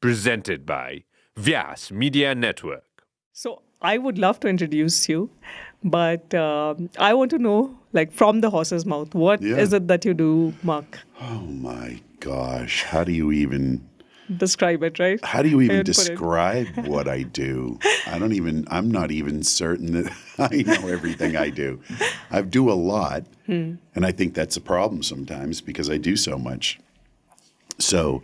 presented by Vyas Media Network. So I would love to introduce you, but I want to know, like, from the horse's mouth, what is it that you do, Mark? Oh my gosh, how do you even describe it, right? How do you even describe what I do? I'm not even certain that I know everything I do. I do a lot, and I think that's a problem sometimes because I do so much. So,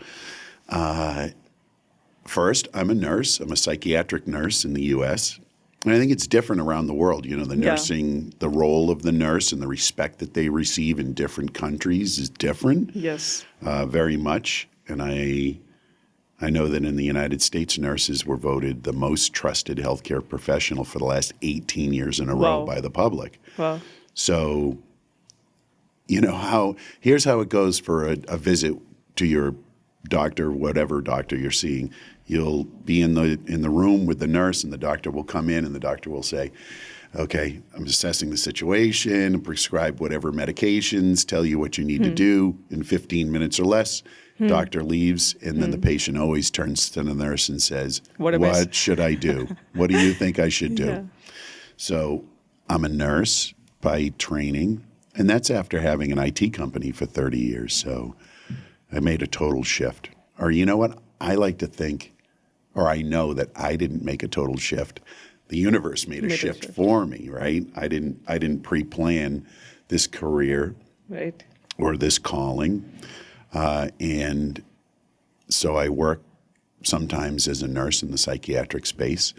first, I'm a nurse. I'm a psychiatric nurse in the U.S., and I think it's different around the world. You know, the nursing, the role of the nurse and the respect that they receive in different countries is different. Yes. Very much. And I know that in the United States, nurses were voted the most trusted healthcare professional for the last 18 years in a row by the public. Wow. So, you know, here's how it goes for a visit to your doctor, whatever doctor you're seeing. You'll be in the room with the nurse, and the doctor will come in, and the doctor will say, okay, I'm assessing the situation, prescribe whatever medications, tell you what you need to do in 15 minutes or less. Doctor leaves, and then the patient always turns to the nurse and says, what should I do? What do you think I should do? Yeah. So I'm a nurse by training, and that's after having an IT company for 30 years. So I made a total shift. Or you know what? I like to think, or I know that I didn't make a total shift. The universe made a shift for me, right? I didn't pre-plan this career or this calling. And so I work sometimes as a nurse in the psychiatric space.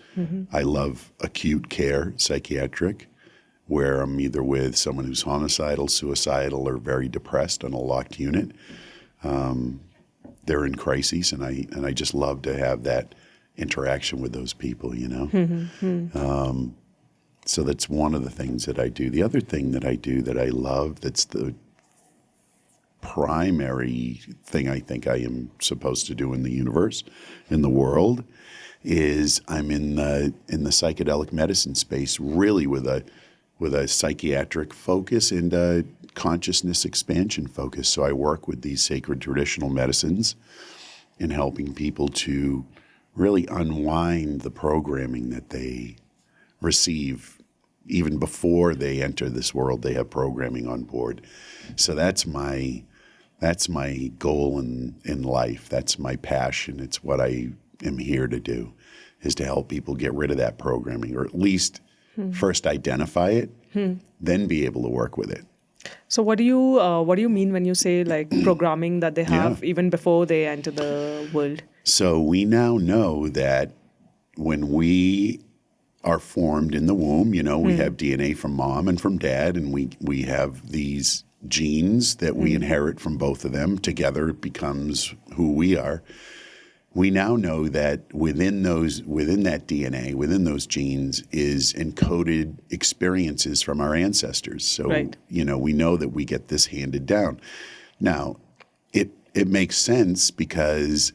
I love acute care psychiatric, where I'm either with someone who's homicidal, suicidal, or very depressed on a locked unit. They're in crises, and I just love to have that interaction with those people, you know. So that's one of the things that I do. The other thing that I do that I love, that's the primary thing I think I am supposed to do in the universe, in the world, is I'm in the psychedelic medicine space, really with a psychiatric focus and a consciousness expansion focus. So I work with these sacred traditional medicines in helping people to really unwind the programming that they receive. Even before they enter this world, they have programming on board. So that's my goal in life. That's my passion. It's what I am here to do, is to help people get rid of that programming, or at least first identify it, then be able to work with it. So what do you mean when you say, like, programming that they have even before they enter the world? So we now know that when we are formed in the womb, you know, we have DNA from mom and from dad, and we have these genes that we inherit from both of them. Together it becomes who we are. We now know that within that DNA, within those genes, is encoded experiences from our ancestors. So, you know, we know that we get this handed down. Now, it makes sense because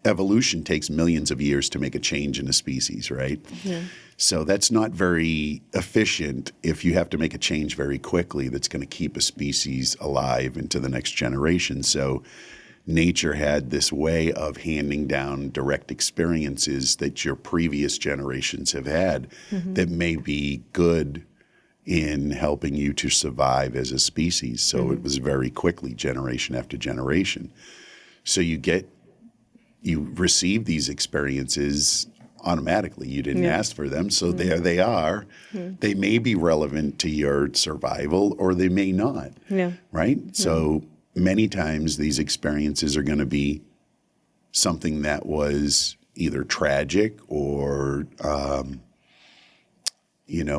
evolution takes millions of years to make a change in a species, right? Yeah. So that's not very efficient if you have to make a change very quickly that's going to keep a species alive into the next generation. So nature had this way of handing down direct experiences that your previous generations have had that may be good in helping you to survive as a species. So it was very quickly, generation after generation. So you receive these experiences automatically. You didn't ask for them, so there they are. They may be relevant to your survival, or they may not, right? So many times these experiences are going to be something that was either tragic or,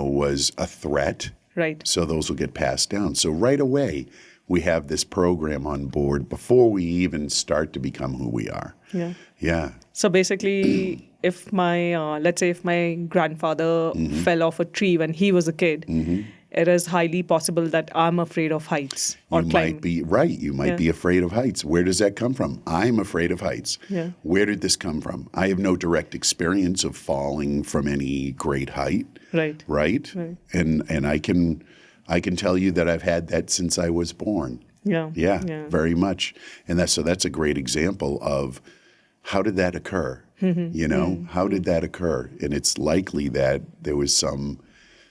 was a threat. Right. So those will get passed down. So right away, we have this program on board before we even start to become who we are. Yeah. Yeah. So basically, if let's say if my grandfather fell off a tree when he was a kid, it is highly possible that I'm afraid of heights or climbing. You might be right. You might be afraid of heights. Where does that come from? I'm afraid of heights. Yeah. Where did this come from? I have no direct experience of falling from any great height. Right. Right? And I can tell you that I've had that since I was born. Yeah. Yeah, very much. And that's a great example of how did that occur? How did that occur? And it's likely that there was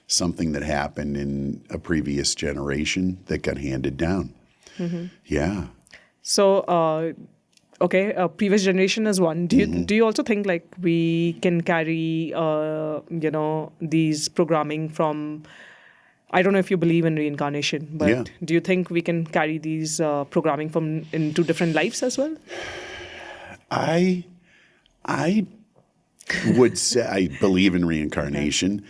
something that happened in a previous generation that got handed down. Yeah. So, previous generation is one. Do you also think like we can carry, these programming from, I don't know if you believe in reincarnation, but do you think we can carry these programming from into different lives as well? I would say I believe in reincarnation.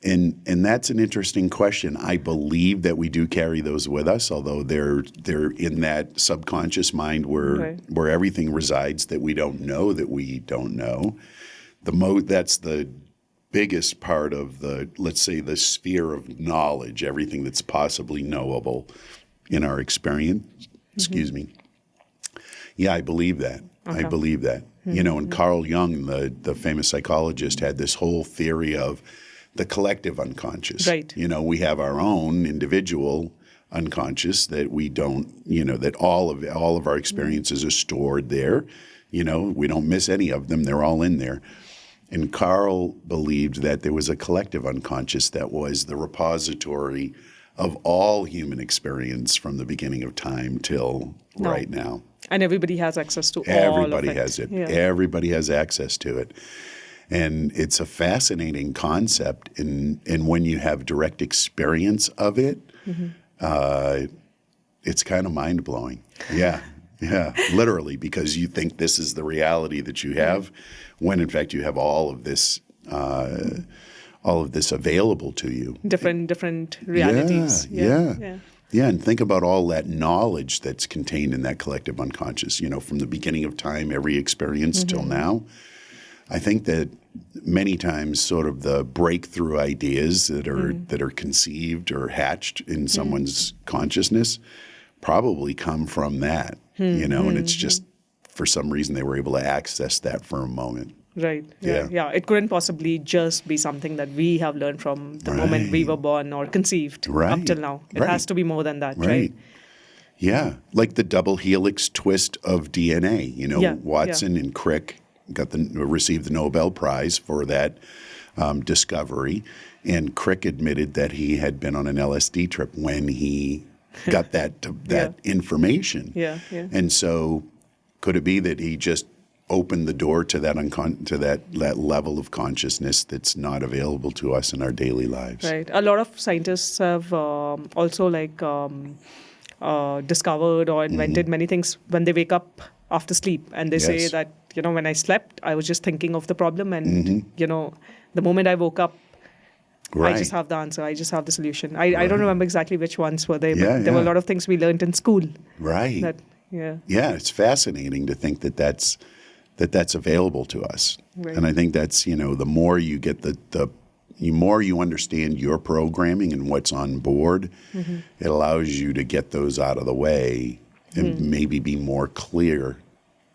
And that's an interesting question. I believe that we do carry those with us, although they're in that subconscious mind where everything resides that we don't know that we don't know. That's the biggest part of let's say, the sphere of knowledge, everything that's possibly knowable in our experience. Excuse me. Yeah, I believe that. I believe that. And Carl Jung, the famous psychologist, had this whole theory of the collective unconscious. Right. We have our own individual unconscious that we don't, that all of our experiences are stored there. We don't miss any of them. They're all in there. And Carl believed that there was a collective unconscious that was the repository of all human experience from the beginning of time till right now. And everybody has access to all of it. Everybody has it. Yeah. Everybody has access to it. And it's a fascinating concept. And when you have direct experience of it, it's kind of mind-blowing. Yeah, literally, because you think this is the reality that you have, when in fact you have all of this available to you. Different realities. Yeah, and think about all that knowledge that's contained in that collective unconscious, from the beginning of time, every experience till now. I think that many times sort of the breakthrough ideas that are conceived or hatched in someone's consciousness probably come from that, and it's just for some reason they were able to access that for a moment. Right. Yeah. It couldn't possibly just be something that we have learned from the moment we were born or conceived up till now. It has to be more than that, right? Yeah. Like the double helix twist of DNA. Watson and Crick received the Nobel Prize for that discovery. And Crick admitted that he had been on an LSD trip when he got that information. Yeah. And so could it be that he just opened the door to that level of consciousness that's not available to us in our daily lives? Right. A lot of scientists have also discovered or invented many things when they wake up after sleep, and they say that when I slept, I was just thinking of the problem, and the moment I woke up, I just have the answer. I just have the solution. I don't remember exactly which ones were they, but there were a lot of things we learned in school. Right. It's fascinating to think that's available to us. Right. And I think that's, the more you get the more you understand your programming and what's on board, it allows you to get those out of the way and maybe be more clear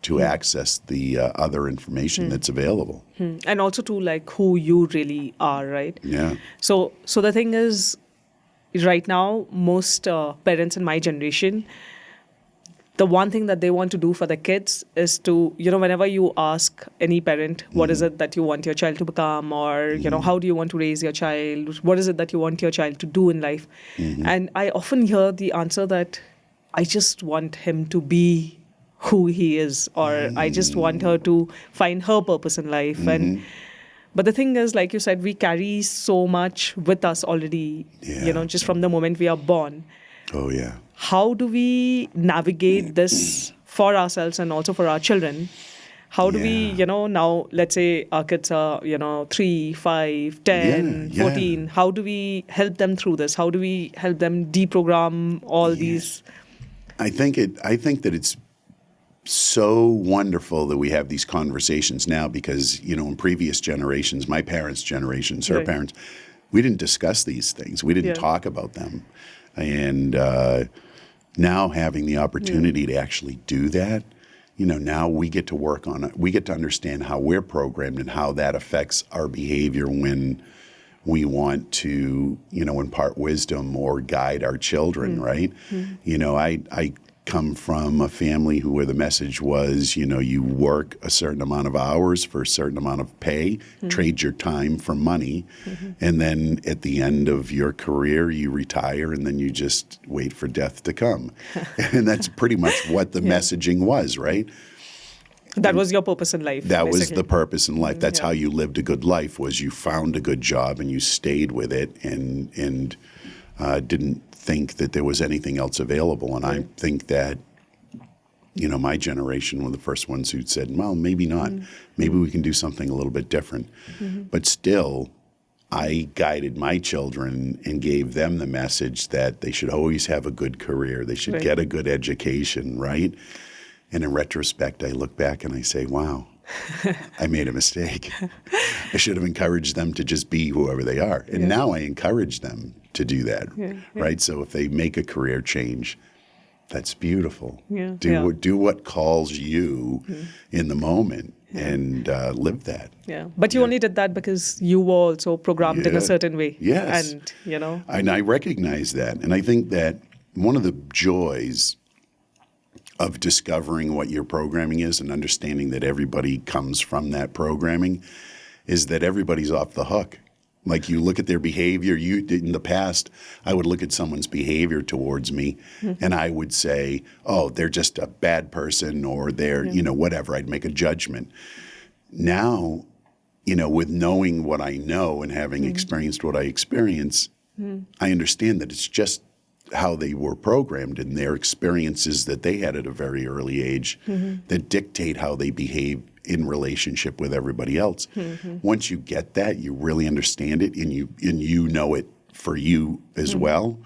to access the other information that's available. And also to who you really are, right? Yeah. So the thing is, right now, most parents in my generation, the one thing that they want to do for their kids is to, whenever you ask any parent, what is it that you want your child to become, or, how do you want to raise your child? What is it that you want your child to do in life? And I often hear the answer that I just want him to be who he is, or I just want her to find her purpose in life. But the thing is, like you said, we carry so much with us already, just from the moment we are born. Oh, yeah. How do we navigate this for ourselves and also for our children? How do we, now let's say our kids are, 3, 5, 10, 14. How do we help them through this? How do we help them deprogram all these? I think that it's so wonderful that we have these conversations now because, in previous generations, my parents' generations, her parents, we didn't discuss these things. We didn't talk about them. And now having the opportunity to actually do that, now we get to work on it. We get to understand how we're programmed and how that affects our behavior when we want to, impart wisdom or guide our children, right? I come from a family where the message was, you work a certain amount of hours for a certain amount of pay, trade your time for money, and then at the end of your career, you retire, and then you just wait for death to come. And that's pretty much what the messaging was, right? That was your purpose in life. That basically. was the purpose in life. That's how you lived a good life, was you found a good job and you stayed with it and didn't think that there was anything else available. And I think that, my generation were the first ones who said, well, maybe not. Maybe we can do something a little bit different. But still, I guided my children and gave them the message that they should always have a good career. They should get a good education, right? And in retrospect, I look back and I say, wow, I made a mistake. I should have encouraged them to just be whoever they are. And now I encourage them to do that, right? So if they make a career change, that's beautiful. Do what calls you in the moment and live that. But you only did that because you were also programmed in a certain way. Yes. And I recognize that. And I think that one of the joys of discovering what your programming is and understanding that everybody comes from that programming is that everybody's off the hook. Like you look at their behavior. In the past, I would look at someone's behavior towards me and I would say, oh, they're just a bad person or they're, whatever. I'd make a judgment. Now, with knowing what I know and having experienced what I experience, I understand that it's just how they were programmed and their experiences that they had at a very early age that dictate how they behave in relationship with everybody else. Once you get that, you really understand it and you know it for you as well,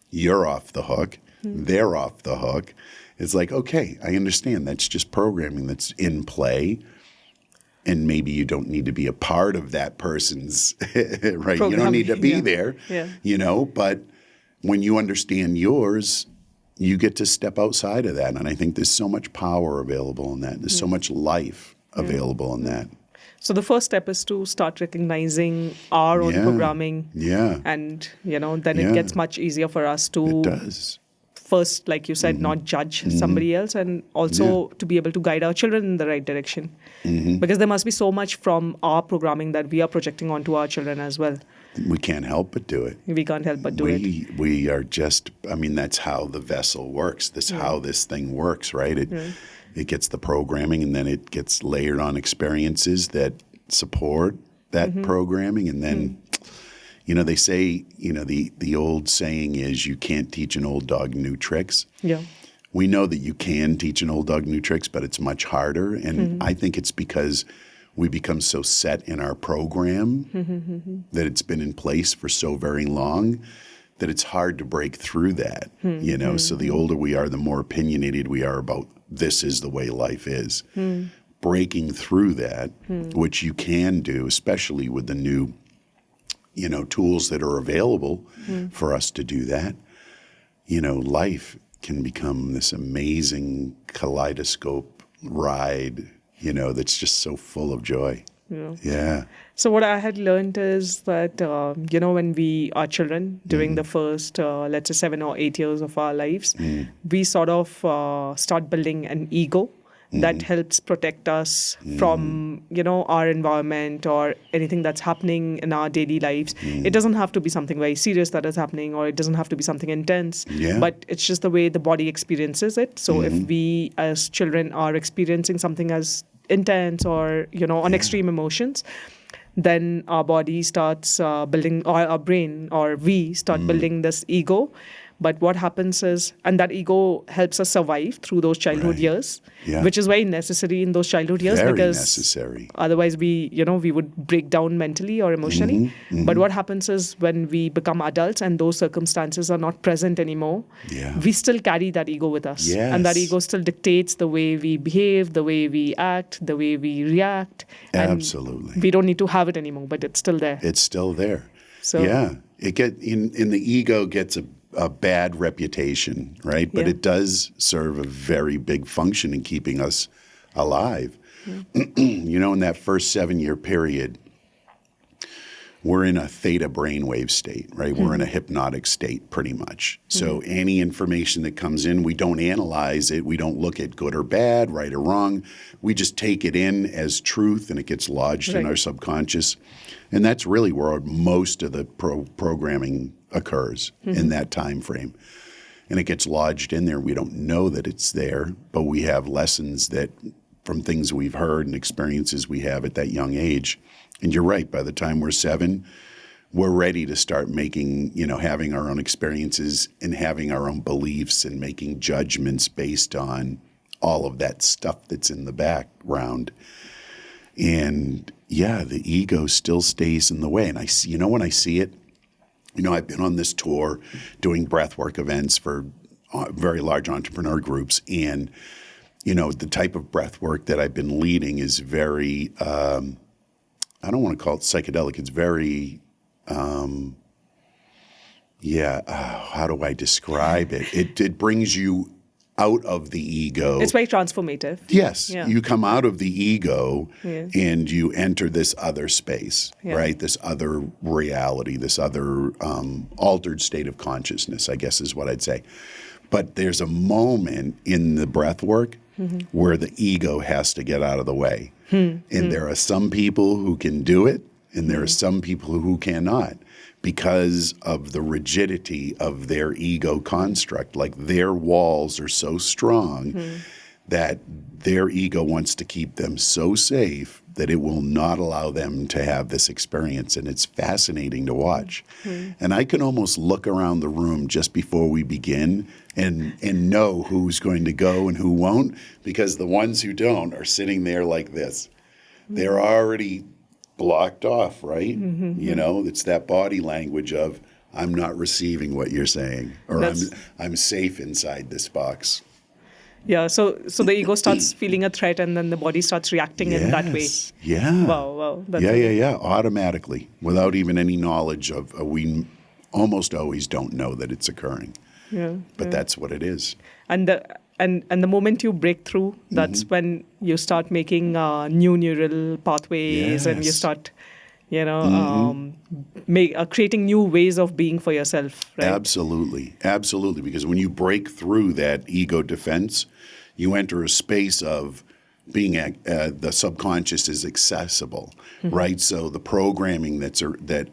you're off the hook, they're off the hook. It's like, okay, I understand that's just programming that's in play. And maybe you don't need to be a part of that person's, right? You don't need to be there, but when you understand yours, you get to step outside of that. And I think there's so much power available in that. There's so much life available in that. So the first step is to start recognizing our own programming. And, then it gets much easier for us to first, like you said, not judge somebody else and also to be able to guide our children in the right direction. Because there must be so much from our programming that we are projecting onto our children as well. We can't help but do it. We can't help but do it. We are just, that's how the vessel works. That's how this thing works, right? It gets the programming and then it gets layered on experiences that support that programming. And then, they say, the old saying is you can't teach an old dog new tricks. We know that you can teach an old dog new tricks, but it's much harder. And I think it's because we become so set in our program that it's been in place for so very long that it's hard to break through that, So the older we are, the more opinionated we are about this is the way life is. Breaking through that, which you can do, especially with the new, tools that are available for us to do that, life can become this amazing kaleidoscope ride, that's just so full of joy. So what I had learned is that, when we are children during the first, let's say 7 or 8 years of our lives, we sort of start building an ego that helps protect us from, our environment or anything that's happening in our daily lives. It doesn't have to be something very serious that is happening or it doesn't have to be something intense, but it's just the way the body experiences it. So if we as children are experiencing something as intense or, on extreme emotions, then our body starts building, or our brain or we start building this ego. But what happens is, and that ego helps us survive through those childhood years, which is very necessary in those childhood years because necessary. Otherwise we would break down mentally or emotionally. But what happens is when we become adults and those circumstances are not present anymore, we still carry that ego with us. And that ego still dictates the way we behave, the way we act, the way we react. Absolutely. And we don't need to have it anymore, but it's still there. It's still there. So it in the ego gets a bad reputation, right? But it does serve a very big function in keeping us alive. In that first 7-year period, we're in a theta brainwave state, right? We're in a hypnotic state pretty much. So any information that comes in, we don't analyze it. We don't look at good or bad, right or wrong. We just take it in as truth, and it gets lodged in our subconscious. And that's really where most of the programming occurs in that time frame. And it gets lodged in there. We don't know that it's there, but we have lessons that from things we've heard and experiences we have at that young age. And you're right, by the time we're 7, we're ready to start making, having our own experiences and having our own beliefs and making judgments based on all of that stuff that's in the background. And yeah, the ego still stays in the way. And I see, when I see it, I've been on this tour doing breathwork events for very large entrepreneur groups. And, the type of breathwork that I've been leading is very, I don't want to call it psychedelic. It's very, how do I describe it? It brings you out of the ego. It's very transformative. Yes. Yeah. You come out of the ego and you enter this other space, right? This other reality, this other altered state of consciousness, I guess is what I'd say. But there's a moment in the breath work where the ego has to get out of the way. And there are some people who can do it, and there are some people who cannot, because of the rigidity of their ego construct. Like their walls are so strong that their ego wants to keep them so safe that it will not allow them to have this experience. And it's fascinating to watch. And I can almost look around the room just before we begin and know who's going to go and who won't, because the ones who don't are sitting there like this. They're already blocked off, right? It's that body language of, I'm not receiving what you're saying, or I'm safe inside this box. Yeah, so the ego starts feeling a threat, and then the body starts reacting in that way. Yeah. Wow. Automatically, without even any knowledge of, we almost always don't know that it's occurring. But that's what it is. And the moment you break through, that's when you start making new neural pathways, and you start, creating new ways of being for yourself. Right? Absolutely. Because when you break through that ego defense, you enter a space of being the subconscious is accessible, right? So the programming that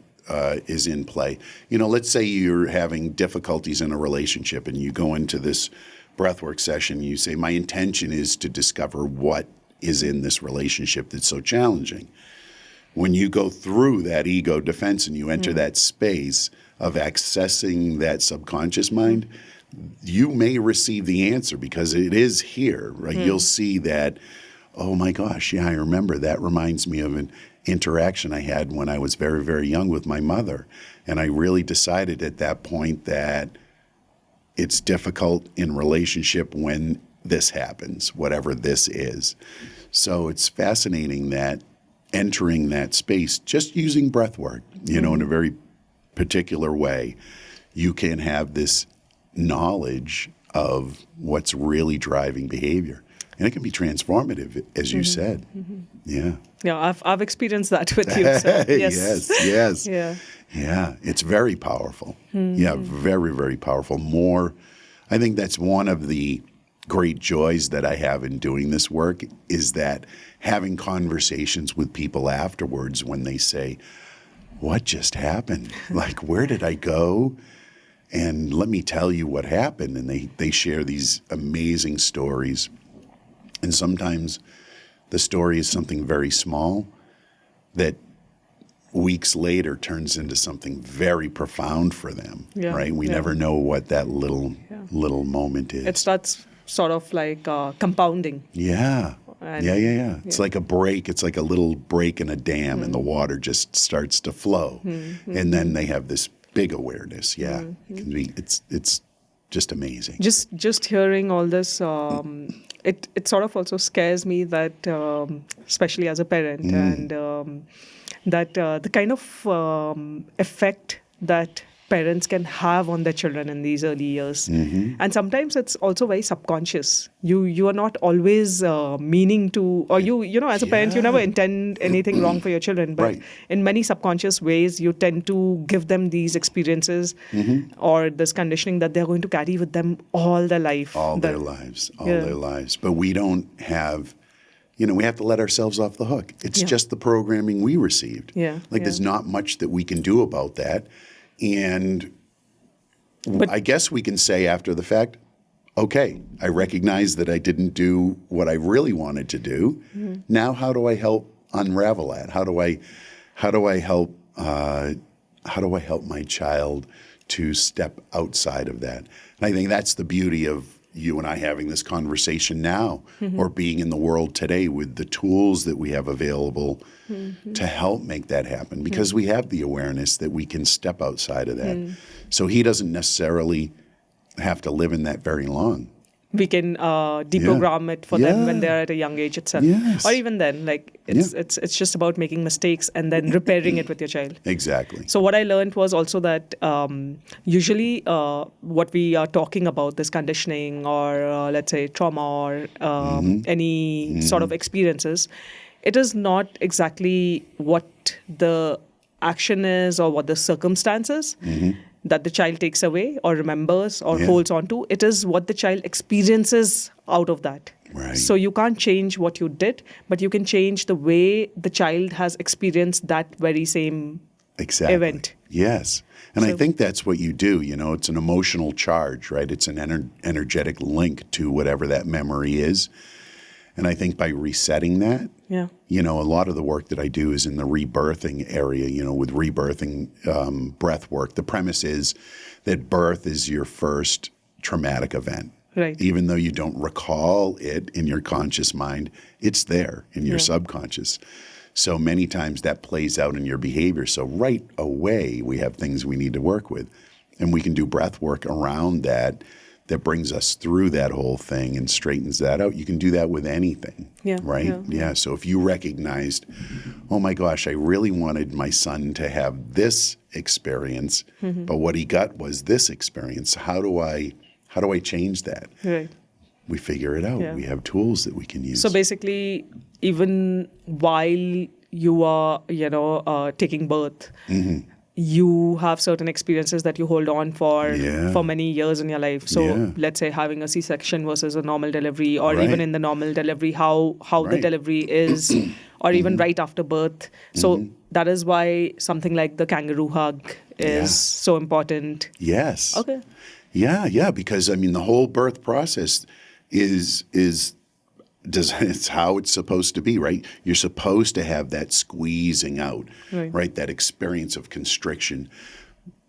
is in play. Let's say you're having difficulties in a relationship, and you go into this breathwork session, you say, my intention is to discover what is in this relationship that's so challenging. When you go through that ego defense and you enter that space of accessing that subconscious mind, you may receive the answer because it is here, right? You'll see that, oh my gosh, I remember that reminds me of an interaction I had when I was very, very young with my mother. And I really decided at that point that it's difficult in relationship when this happens, whatever this is. So it's fascinating that entering that space, just using breath work, in a very particular way, you can have this knowledge of what's really driving behavior. And it can be transformative, as you said. Yeah. Yeah, I've experienced that with you. So yes. Yes. Yeah. It's very powerful. Yeah, very, very powerful. I think that's one of the great joys that I have in doing this work is that having conversations with people afterwards when they say, what just happened? Like, where did I go? And let me tell you what happened. And they share these amazing stories. And sometimes the story is something very small that weeks later turns into something very profound for them, right? We never know what that little moment is. It starts sort of like compounding. Yeah. It's like a break. It's like a little break in a dam, and the water just starts to flow. And then they have this big awareness. Yeah. It can be, it's just amazing. Just hearing all this, it sort of also scares me that, especially as a parent, and that the kind of effect that parents can have on their children in these early years. And sometimes it's also very subconscious. You are not always meaning to, or as a parent, you never intend anything wrong for your children. But in many subconscious ways, you tend to give them these experiences or this conditioning that they're going to carry with them all their life. All their lives. But we don't have... we have to let ourselves off the hook. It's just the programming we received. There's not much that we can do about that. And I guess we can say after the fact, okay, I recognize that I didn't do what I really wanted to do. Now, how do I help unravel that? How do I help my child to step outside of that? And I think that's the beauty of you and I having this conversation now, or being in the world today with the tools that we have available to help make that happen, because we have the awareness that we can step outside of that. So he doesn't necessarily have to live in that very long. We can deprogram it for them when they're at a young age itself. Or even then, it's just about making mistakes and then repairing it with your child. Exactly. So what I learned was also that usually what we are talking about, this conditioning or let's say trauma or any sort of experiences, it is not exactly what the action is or what the circumstances that the child takes away or remembers or holds on to. It is what the child experiences out of that. Right. So you can't change what you did, but you can change the way the child has experienced that very same event. Yes. And I think that's what you do. It's an emotional charge, right? It's an energetic link to whatever that memory is. And I think by resetting that, a lot of the work that I do is in the rebirthing area, with rebirthing breath work. The premise is that birth is your first traumatic event. Right. Even though you don't recall it in your conscious mind, it's there in your subconscious. So many times that plays out in your behavior. So right away, we have things we need to work with. And we can do breath work around that brings us through that whole thing and straightens that out. You can do that with anything, right? Yeah. So if you recognized, oh my gosh, I really wanted my son to have this experience, but what he got was this experience. How do I change that? Right. We figure it out. We have tools that we can use. So basically, even while you are, taking birth, you have certain experiences that you hold on for many years in your life. So let's say having a C-section versus a normal delivery, or even in the normal delivery, how the delivery is, or even right after birth. So that is why something like the kangaroo hug is so important. Yes. Okay. Yeah, because the whole birth process it's how it's supposed to be, right? You're supposed to have that squeezing out, right? That experience of constriction.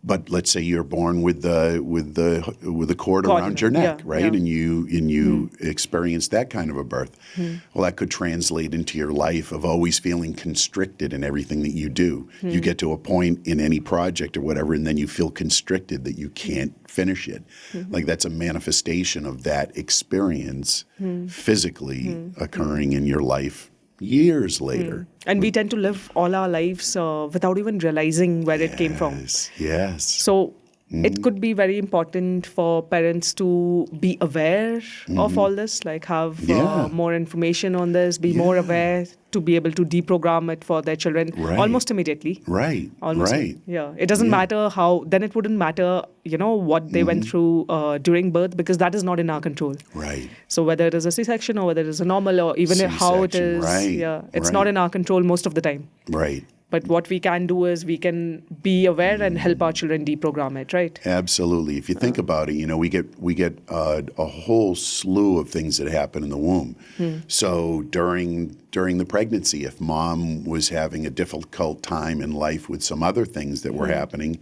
But let's say you're born with the cord around your neck, right? And you experience that kind of a birth. Well, that could translate into your life of always feeling constricted in everything that you do. You get to a point in any project or whatever, and then you feel constricted that you can't finish it. Like that's a manifestation of that experience physically occurring in your life years later. And we tend to live all our lives without even realizing where it came from. Yes. So it could be very important for parents to be aware of all this, like have more information on this, be more aware to be able to deprogram it for their children almost immediately. Right. Almost. Right. Yeah. It doesn't matter then it wouldn't matter, what they went through during birth, because that is not in our control. Right. So whether it is a C-section or whether it is a normal or even how it is, it's not in our control most of the time. Right. But what we can do is we can be aware and help our children deprogram it, right? Absolutely. If you think about it, we get a whole slew of things that happen in the womb. So during the pregnancy, if mom was having a difficult time in life with some other things that were happening,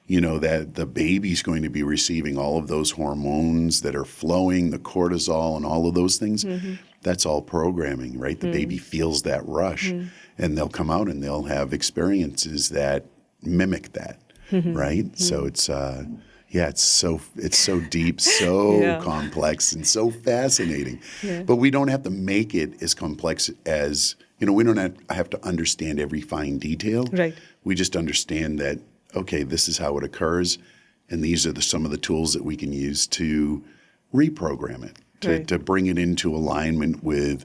that the baby's going to be receiving all of those hormones that are flowing, the cortisol and all of those things. That's all programming, right? The baby feels that rush. And they'll come out and they'll have experiences that mimic that, right? So it's it's so deep, so complex, and so fascinating. But we don't have to make it as complex as we don't have to understand every fine detail. Right. We just understand that okay, this is how it occurs, and these are some of the tools that we can use to reprogram it, to bring it into alignment with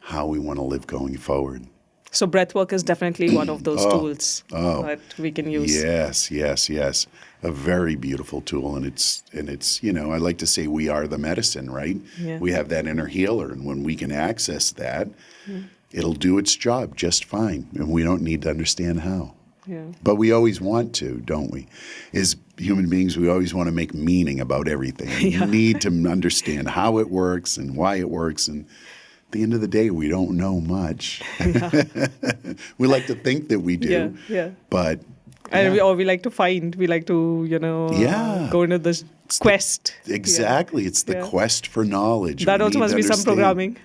how we want to live going forward. So breath work is definitely one of those tools that we can use. Yes. A very beautiful tool, and it's I like to say we are the medicine, right? Yeah. We have that inner healer, and when we can access that, it'll do its job just fine, and we don't need to understand how. Yeah. But we always want to, don't we? As human beings, we always want to make meaning about everything. We need to understand how it works and why it works, and at the end of the day, we don't know much. We like to think that we do, but... And we like to find, we like to, go into this quest. Exactly. It's the quest for knowledge. That also must be some programming.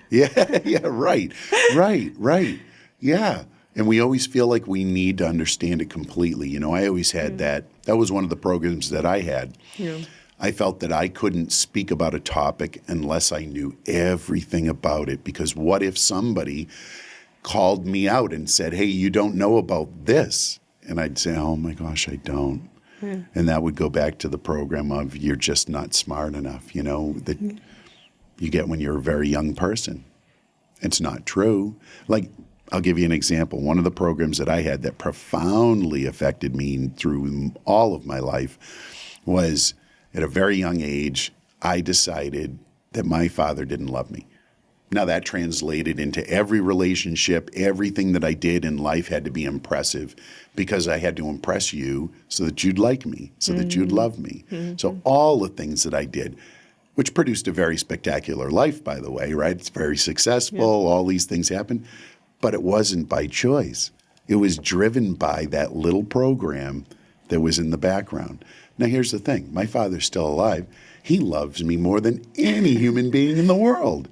Right. Yeah. And we always feel like we need to understand it completely. I always had that. That was one of the programs that I had. Yeah. I felt that I couldn't speak about a topic unless I knew everything about it, because what if somebody called me out and said, hey, you don't know about this? And I'd say, oh my gosh, I don't. Yeah. And that would go back to the program of you're just not smart enough, that you get when you're a very young person. It's not true. Like, I'll give you an example. One of the programs that I had that profoundly affected me through all of my life was at a very young age, I decided that my father didn't love me. Now, that translated into every relationship. Everything that I did in life had to be impressive because I had to impress you so that you'd like me, so that you'd love me. So all the things that I did, which produced a very spectacular life, by the way, right? It's very successful. All these things happened. But it wasn't by choice. It was driven by that little program that was in the background. Now, here's the thing. My father's still alive. He loves me more than any human being in the world.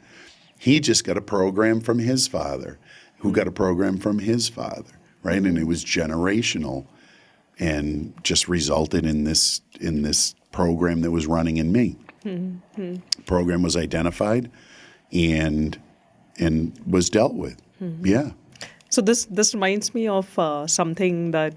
He just got a program from his father, who got a program from his father, right? And it was generational and just resulted in this program that was running in me. The program was identified and was dealt with. Yeah. So this reminds me of something that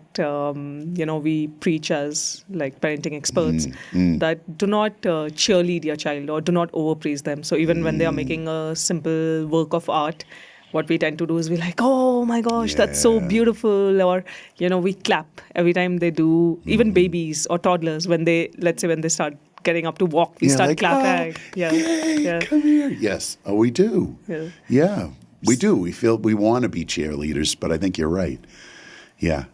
we preach as like parenting experts, that do not cheerlead your child or do not overpraise them. So even when they are making a simple work of art, what we tend to do is we're like, oh my gosh, that's so beautiful. Or, we clap every time they do, even babies or toddlers, when they start getting up to walk, we start like, clapping. Yay, come here. Yes. Oh, we do. Yeah. We do. We feel we want to be cheerleaders, but I think you're right. Yeah.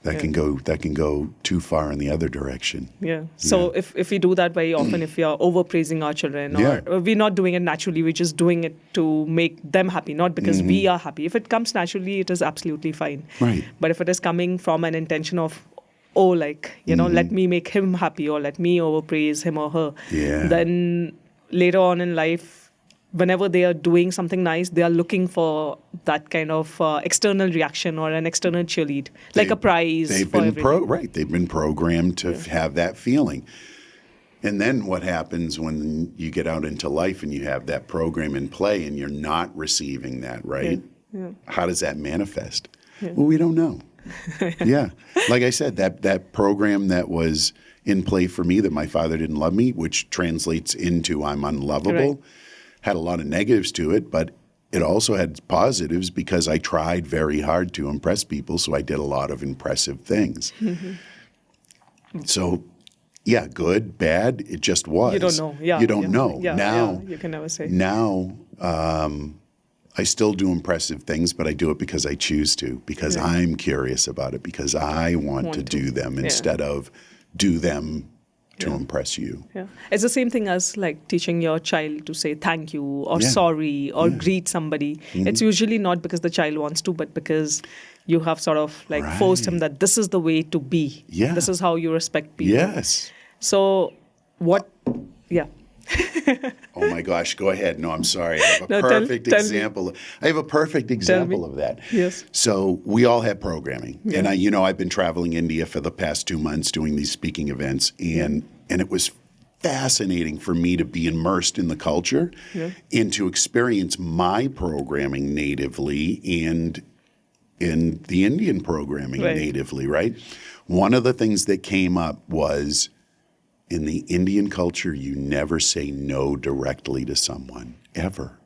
That can go too far in the other direction. Yeah. So if we do that very often, if we are overpraising our children, or we're not doing it naturally, we're just doing it to make them happy, not because we are happy. If it comes naturally, it is absolutely fine. Right. But if it is coming from an intention of, let me make him happy, or let me overpraise him or her, then later on in life, whenever they are doing something nice, they are looking for that kind of external reaction or an external cheerlead, like a prize. They've been programmed to have that feeling. And then what happens when you get out into life and you have that program in play and you're not receiving that, right? Yeah. How does that manifest? Yeah. Well, we don't know. Like I said, that program that was in play for me, that my father didn't love me, which translates into I'm unlovable, had a lot of negatives to it, but it also had positives because I tried very hard to impress people, so I did a lot of impressive things. So, good, bad, it just was. You don't know. You don't know. Now, you can never say. Now, I still do impressive things, but I do it because I choose to, because I'm curious about it, because I want to do them instead of do them to impress you. Yeah. It's the same thing as like teaching your child to say thank you or sorry or greet somebody. It's usually not because the child wants to, but because you have sort of like forced him that this is the way to be. Yeah. This is how you respect people. Yes. So Oh my gosh, go ahead. No, I'm sorry. I have a perfect example. I have a perfect example of that. Yes. So we all have programming. And I've been traveling India for the past 2 months doing these speaking events, and it was fascinating for me to be immersed in the culture and to experience my programming natively and in the Indian programming Right. natively, right? One of the things that came up was in the Indian culture, you never say no directly to someone, ever.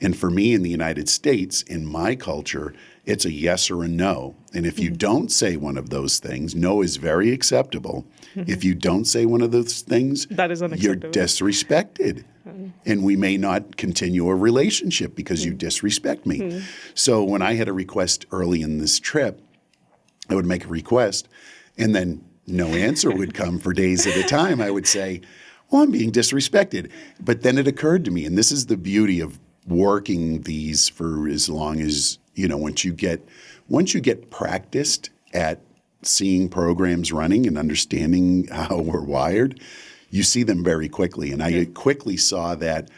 And for me in the United States, in my culture, it's a yes or a no. And if you don't say one of those things, no is very acceptable. If you don't say one of those things, That is you're unacceptable. disrespected. And we may not continue a relationship because you disrespect me. So when I had a request early in this trip, I would make a request and then no answer would come for days at a time. I would say, well, I'm being disrespected. But then it occurred to me, and this is the beauty of working these for as long as, once you get practiced at seeing programs running and understanding how we're wired, you see them very quickly. And I quickly saw that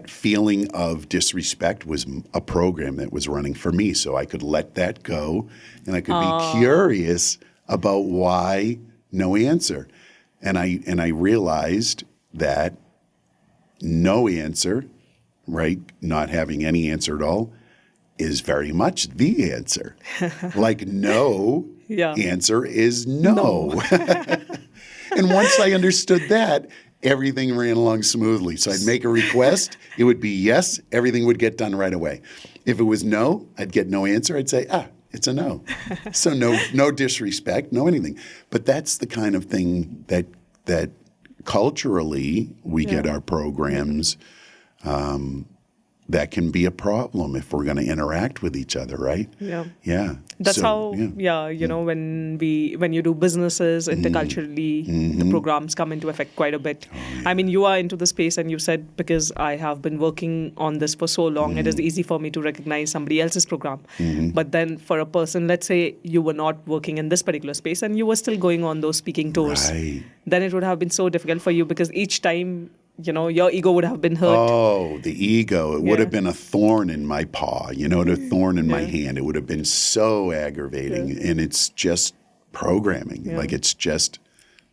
feeling of disrespect was a program that was running for me. So I could let that go and I could be curious about why no answer. And I realized that no answer, right, not having any answer at all, is very much the answer. Like no answer is no. And once I understood that, everything ran along smoothly. So I'd make a request, it would be yes, everything would get done right away. If it was no, I'd get no answer. I'd say, it's a no. So no disrespect, no anything. But that's the kind of thing that culturally we get our programs that can be a problem if we're going to interact with each other, right? Yeah. Yeah. That's So, when you do businesses interculturally, the programs come into effect quite a bit. I mean, you are into the space and you said, because I have been working on this for so long, it is easy for me to recognize somebody else's program. But then for a person, let's say you were not working in this particular space and you were still going on those speaking tours, Right. then it would have been so difficult for you because each time, your ego would have been hurt. Oh, the ego. It would have been a thorn in my paw, a thorn in my hand. It would have been so aggravating. And it's just programming. Like it's just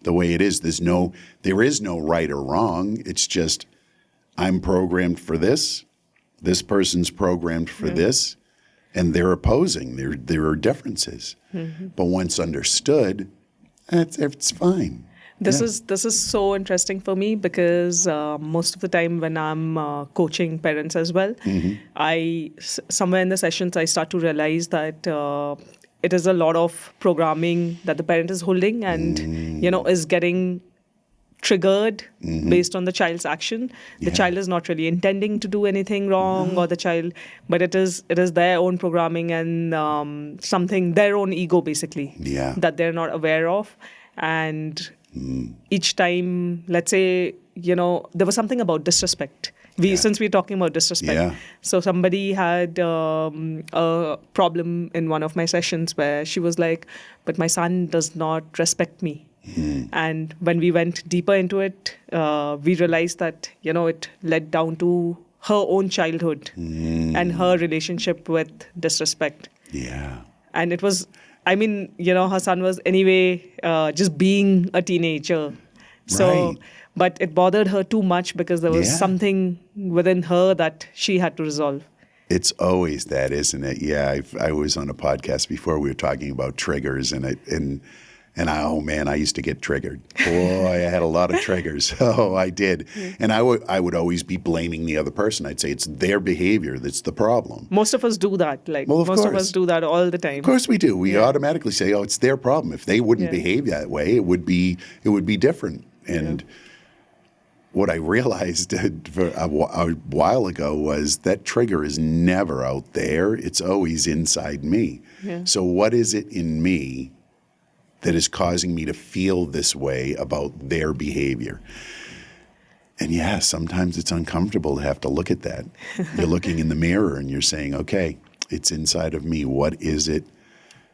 the way it is. There is no right or wrong. It's just I'm programmed for this. This person's programmed for this. And they're opposing. There are differences. But once understood, it's fine. This is so interesting for me because most of the time when I'm coaching parents as well, somewhere in the sessions I start to realize that it is a lot of programming that the parent is holding and is getting triggered based on the child's action. The child is not really intending to do anything wrong or but it is their own programming and their own ego basically that they're not aware of. And each time, let's say, there was something about disrespect. Since we're talking about disrespect. So somebody had a problem in one of my sessions where she was like, but my son does not respect me. And when we went deeper into it, we realized that, it led down to her own childhood and her relationship with disrespect. Yeah. And it was, her son was anyway just being a teenager. So, but it bothered her too much because there was something within her that she had to resolve. It's always that, isn't it? Yeah, I was on a podcast before. We were talking about triggers, I used to get triggered. Boy, I had a lot of triggers. Oh, I did. And I would always be blaming the other person. I'd say it's their behavior that's the problem. Most of us do that. Most of us do that all the time. Of course we do. We automatically say, oh, it's their problem. If they wouldn't behave that way, it would be different. And what I realized a while ago was that trigger is never out there. It's always inside me. Yeah. So what is it in me that is causing me to feel this way about their behavior? And sometimes it's uncomfortable to have to look at that. You're looking in the mirror and you're saying, okay, it's inside of me. What is it?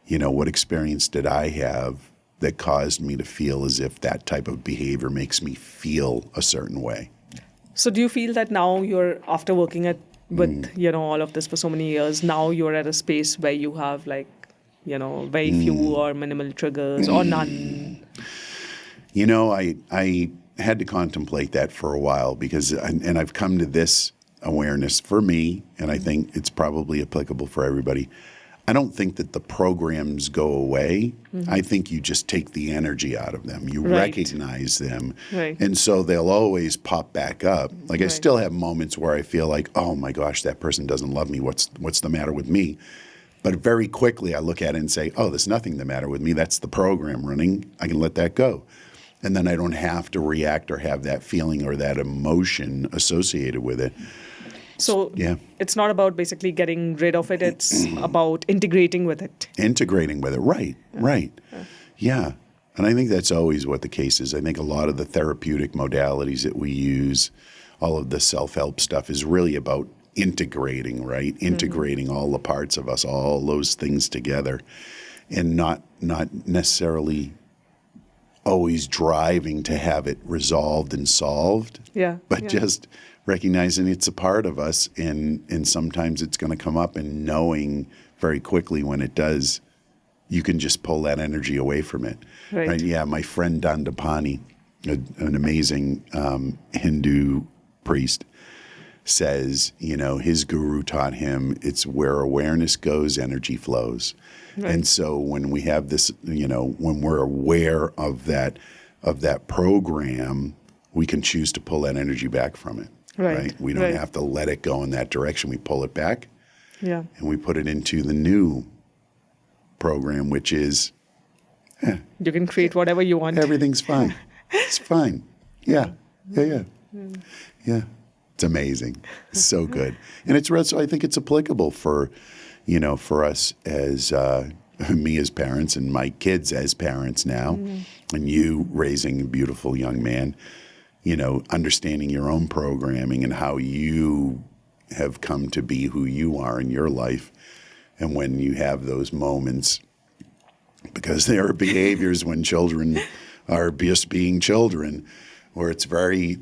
What experience did I have that caused me to feel as if that type of behavior makes me feel a certain way? So do you feel that now you're, after working with all of this for so many years, now you're at a space where you have very few or minimal triggers or none? I had to contemplate that for a while because, and I've come to this awareness for me, and I think it's probably applicable for everybody. I don't think that the programs go away. I think you just take the energy out of them. You recognize them. Right. And so they'll always pop back up. Like I Right. still have moments where I feel like, oh my gosh, that person doesn't love me. What's the matter with me? But very quickly I look at it and say, oh, there's nothing the matter with me. That's the program running. I can let that go. And then I don't have to react or have that feeling or that emotion associated with it. So Yeah. it's not about basically getting rid of it. It's about integrating with it. Integrating with it. Right. Yeah. And I think that's always what the case is. I think a lot of the therapeutic modalities that we use, all of the self-help stuff is really about integrating, right? Integrating all the parts of us, all those things together, and not necessarily always driving to have it resolved and solved. Yeah. But yeah. just recognizing it's a part of us, and sometimes it's going to come up, and knowing very quickly when it does, you can just pull that energy away from it. Right. Yeah, my friend Dandapani, an amazing Hindu priest, says, his guru taught him it's where awareness goes, energy flows. Right. And so when we have this, when we're aware of that program, we can choose to pull that energy back from it. Right. We don't have to let it go in that direction. We pull it back. Yeah. And we put it into the new program, which is you can create whatever you want. everything's fine. It's fine. Yeah. It's amazing. It's so good. And it's so I think it's applicable for us as me as parents and my kids as parents now, and you raising a beautiful young man, understanding your own programming and how you have come to be who you are in your life. And when you have those moments, because there are behaviors when children are just being children, where it's very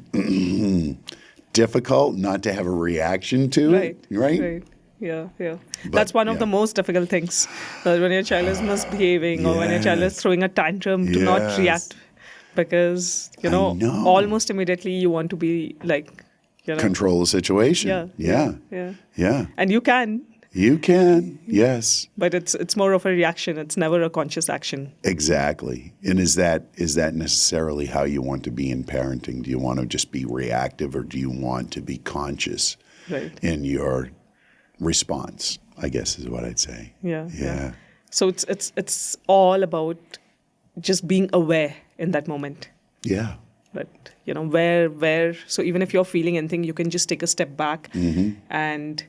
difficult not to have a reaction to it, right? Yeah. But, that's one of the most difficult things. When your child is misbehaving or when your child is throwing a tantrum, to not react. Because, I know. almost immediately you want to be like, control the situation. Yeah. And you can. You can, yes. But it's more of a reaction. It's never a conscious action. Exactly. And is that necessarily how you want to be in parenting? Do you want to just be reactive, or do you want to be conscious in your response, I guess is what I'd say. Yeah. So it's all about just being aware in that moment. Yeah. But, where, so even if you're feeling anything, you can just take a step back and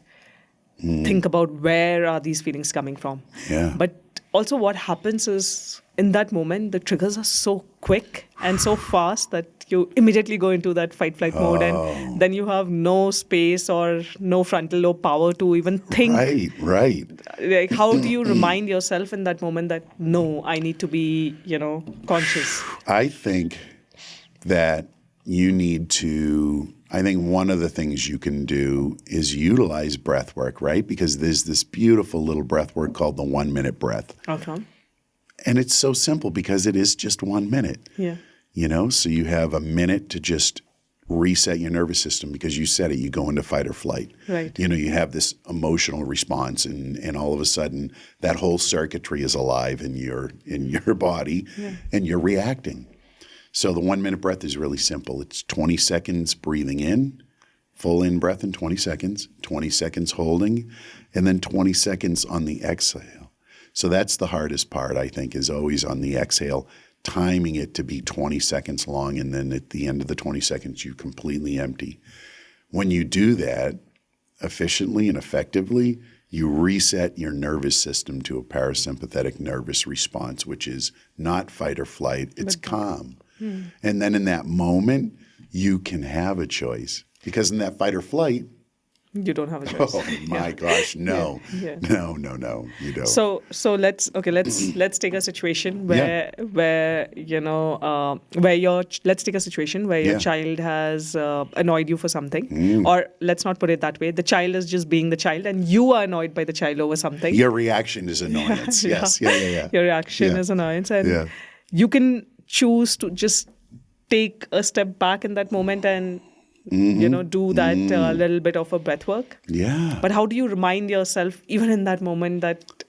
think about where are these feelings coming from. Yeah. But also what happens is in that moment, the triggers are so quick and so fast that you immediately go into that fight-flight mode, and then you have no space or no frontal lobe power to even think. Right. Like, how do you remind yourself in that moment that, no, I need to be, conscious? I think that you need to, I think one of the things you can do is utilize breath work, right? Because there's this beautiful little breath work called the 1 minute breath. Okay. And it's so simple because it is just 1 minute. Yeah. So you have a minute to just reset your nervous system, because you said it, you go into fight or flight. Right. You have this emotional response, and all of a sudden that whole circuitry is alive in your body, and you're reacting. So the 1 minute breath is really simple. It's 20 seconds breathing in, full in breath in 20 seconds, 20 seconds holding, and then 20 seconds on the exhale. So that's the hardest part, I think, is always on the exhale, timing it to be 20 seconds long, and then at the end of the 20 seconds, you completely empty. When you do that efficiently and effectively, you reset your nervous system to a parasympathetic nervous response, which is not fight or flight, it's calm. And then in that moment, you can have a choice. Because in that fight or flight, you don't have a choice. Oh my gosh, no. Yeah. No, you don't. So let's take a situation where let's take a situation where your child has annoyed you for something, or let's not put it that way. The child is just being the child, and you are annoyed by the child over something. Your reaction is annoyance. Yes. Yeah. Your reaction is annoyance, and you can choose to just take a step back in that moment and do that little bit of a breath work. Yeah. But how do you remind yourself, even in that moment, that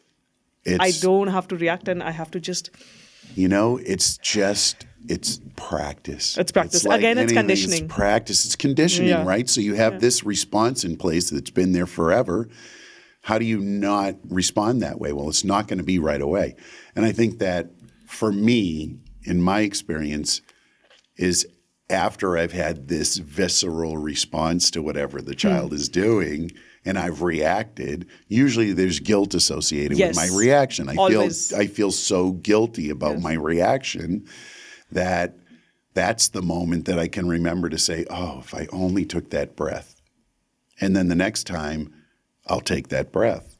I don't have to react and I have to just... It's practice. It's practice. Like Again, it's anything, conditioning. It's practice. It's conditioning, right? So you have this response in place that's been there forever. How do you not respond that way? Well, it's not going to be right away. And I think that for me, in my experience, is after I've had this visceral response to whatever the child is doing and I've reacted, usually there's guilt associated with my reaction. I feel so guilty about my reaction that that's the moment that I can remember to say, oh, if I only took that breath. And then the next time I'll take that breath.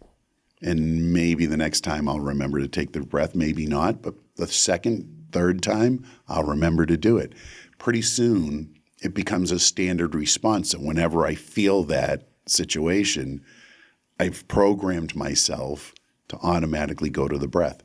And maybe the next time I'll remember to take the breath, maybe not, but the second, third time I'll remember to do it. Pretty soon it becomes a standard response. So whenever I feel that situation, I've programmed myself to automatically go to the breath.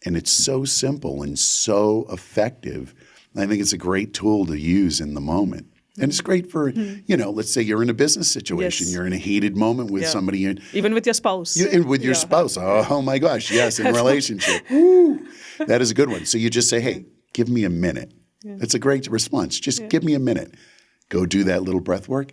And it's so simple and so effective. I think it's a great tool to use in the moment. And it's great for, let's say you're in a business situation. You're in a heated moment with somebody. Even with your spouse. With your spouse. Oh, my gosh. Yes, in a relationship. Woo, that is a good one. So you just say, hey, give me a minute. That's a great response. Just give me a minute. Go do that little breath work.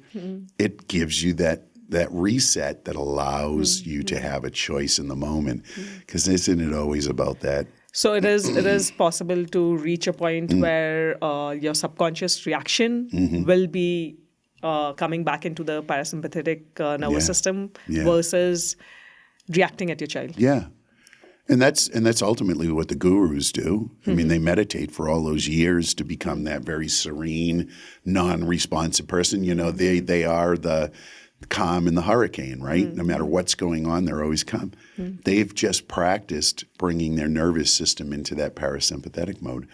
It gives you that reset that allows you to have a choice in the moment. Because isn't it always about that? So it is possible to reach a point where your subconscious reaction will be coming back into the parasympathetic nervous system versus reacting at your child. Yeah. And that's ultimately what the gurus do. I mean, they meditate for all those years to become that very serene, non-responsive person. They are the calm in the hurricane, right? No matter what's going on, they're always calm. They've just practiced bringing their nervous system into that parasympathetic mode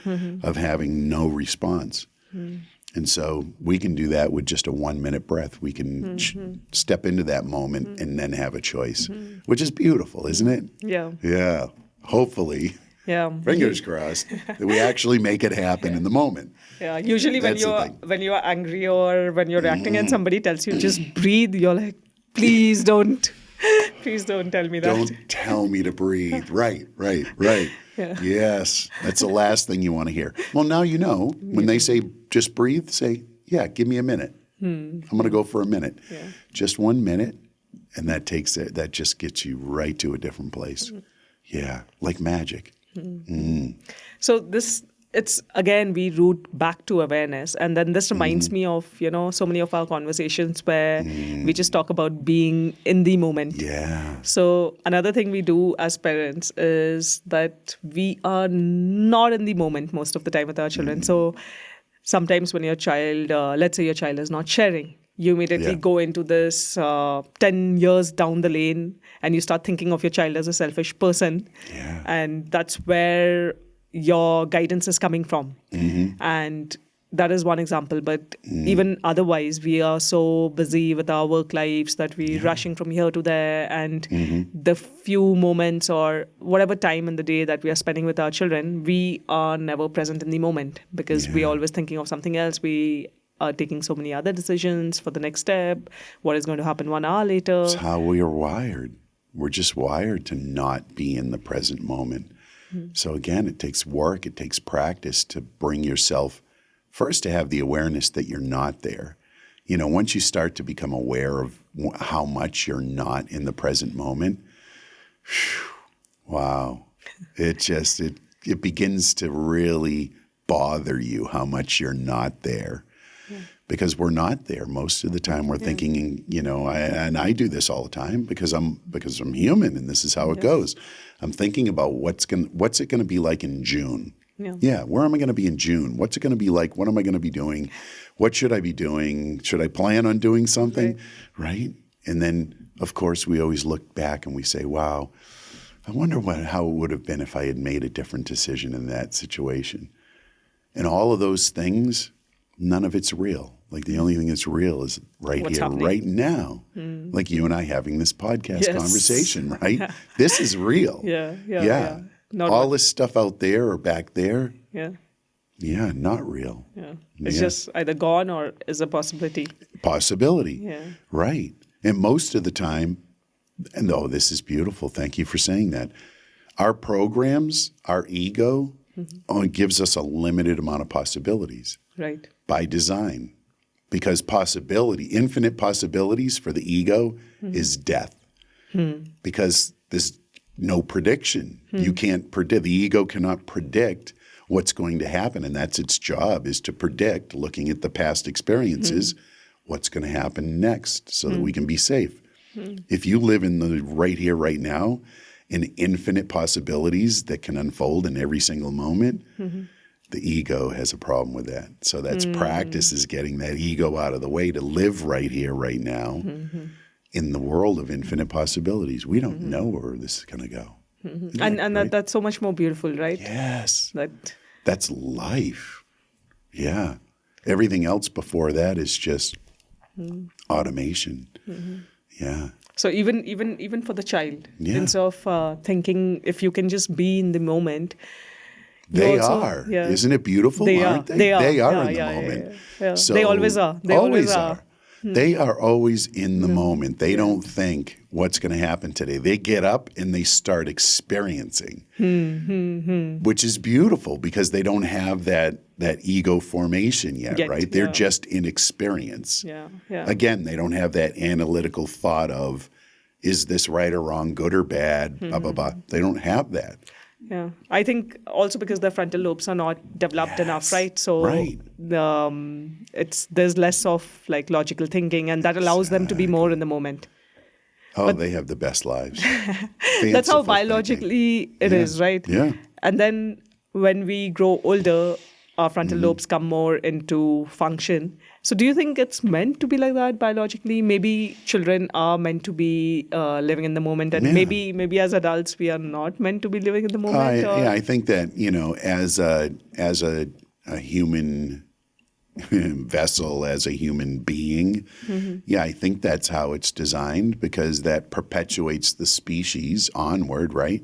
of having no response. And so we can do that with just a 1-minute breath. We can step into that moment and then have a choice, which is beautiful, isn't it? Yeah. Yeah. Hopefully. Yeah. Fingers crossed that we actually make it happen in the moment. Yeah. Usually when you're angry or when you're reacting and somebody tells you just breathe, you're like, please don't tell me that. Don't tell me to breathe. Right. Yeah. Yes. That's the last thing you want to hear. Well, now you know. When they say just breathe, say, yeah, give me a minute. I'm going to go for a minute. Yeah. Just 1 minute. And that just gets you right to a different place. Yeah. Like magic. So it's again, we root back to awareness. And then this reminds me of, so many of our conversations where we just talk about being in the moment. Yeah. So another thing we do as parents is that we are not in the moment most of the time with our children. So sometimes when your child, let's say your child is not sharing, you immediately go into this 10 years down the lane and you start thinking of your child as a selfish person. Yeah. And that's where your guidance is coming from. And that is one example. But even otherwise, we are so busy with our work lives that we're rushing from here to there. And the few moments or whatever time in the day that we are spending with our children, we are never present in the moment because we're always thinking of something else. We are taking so many other decisions for the next step, what is going to happen 1 hour later. It's how we are wired. We're just wired to not be in the present moment. So again, it takes work, it takes practice to bring yourself, first to have the awareness that you're not there. Once you start to become aware of how much you're not in the present moment, wow, it begins to really bother you how much you're not there. Because we're not there most of the time. We're thinking, and I do this all the time because I'm human, and this is how it goes. I'm thinking about what's it going to be like in June. Yeah, where am I going to be in June? What's it going to be like? What am I going to be doing? What should I be doing? Should I plan on doing something? Right? And then, of course, we always look back and we say, wow, I wonder how it would have been if I had made a different decision in that situation. And all of those things, none of it's real. Like the only thing that's real is what's here, happening right now. Like you and I having this podcast conversation, right? This is real. Yeah. All this stuff out there or back there, Yeah, not real. Yeah. It's just either gone or is a possibility. Possibility. Yeah. Right. And most of the time, and oh, this is beautiful. Thank you for saying that. Our programs, our ego, only gives us a limited amount of possibilities Right. by design. Because possibility, infinite possibilities for the ego is death. Because there's no prediction. You can't predict. The ego cannot predict what's going to happen. And that's its job, is to predict, looking at the past experiences, what's going to happen next so that we can be safe. If you live in the right here, right now, in infinite possibilities that can unfold in every single moment, the ego has a problem with that. So that's practice, is getting that ego out of the way to live right here, right now, in the world of infinite possibilities. We don't know where this is going to go. And that's so much more beautiful, right? Yes. That's life. Yeah. Everything else before that is just automation. Yeah. So even for the child, Yeah. instead of thinking if you can just be in the moment, They are. Yeah. Isn't it beautiful? They Aren't are. they? They are Yeah, in the yeah, moment. yeah. So They always are. They always are. They are always in the moment. They don't think what's going to happen today. They get up and they start experiencing, which is beautiful because they don't have that ego formation yet, right? They're just in experience. Yeah, yeah. Again, they don't have that analytical thought of, is this right or wrong, good or bad, blah, blah, blah. They don't have that. Yeah, I think also because their frontal lobes are not developed enough, right? So there's less of like logical thinking, and that allows them to be more in the moment. Oh, they have the best lives. That's how Fanciful biologically it is, right? Yeah. And then when we grow older, our frontal lobes come more into function. So do you think it's meant to be like that biologically? Maybe children are meant to be living in the moment, and maybe as adults we are not meant to be living in the moment? I think that, as a human vessel, as a human being, I think that's how it's designed, because that perpetuates the species onward, right?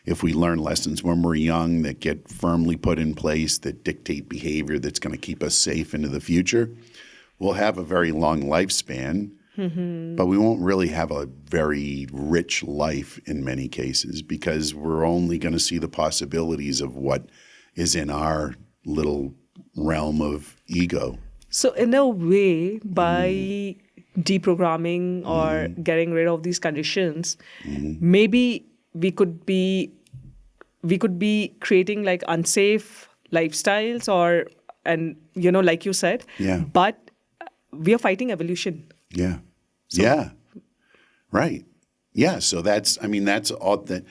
If we learn lessons when we're young that get firmly put in place, that dictate behavior that's going to keep us safe into the future, we'll have a very long lifespan, but we won't really have a very rich life in many cases, because we're only going to see the possibilities of what is in our little realm of ego. So in a way, by deprogramming or getting rid of these conditions, maybe we could be creating like unsafe lifestyles, like you said, but we are fighting evolution. Yeah. Right. Yeah. So that's all that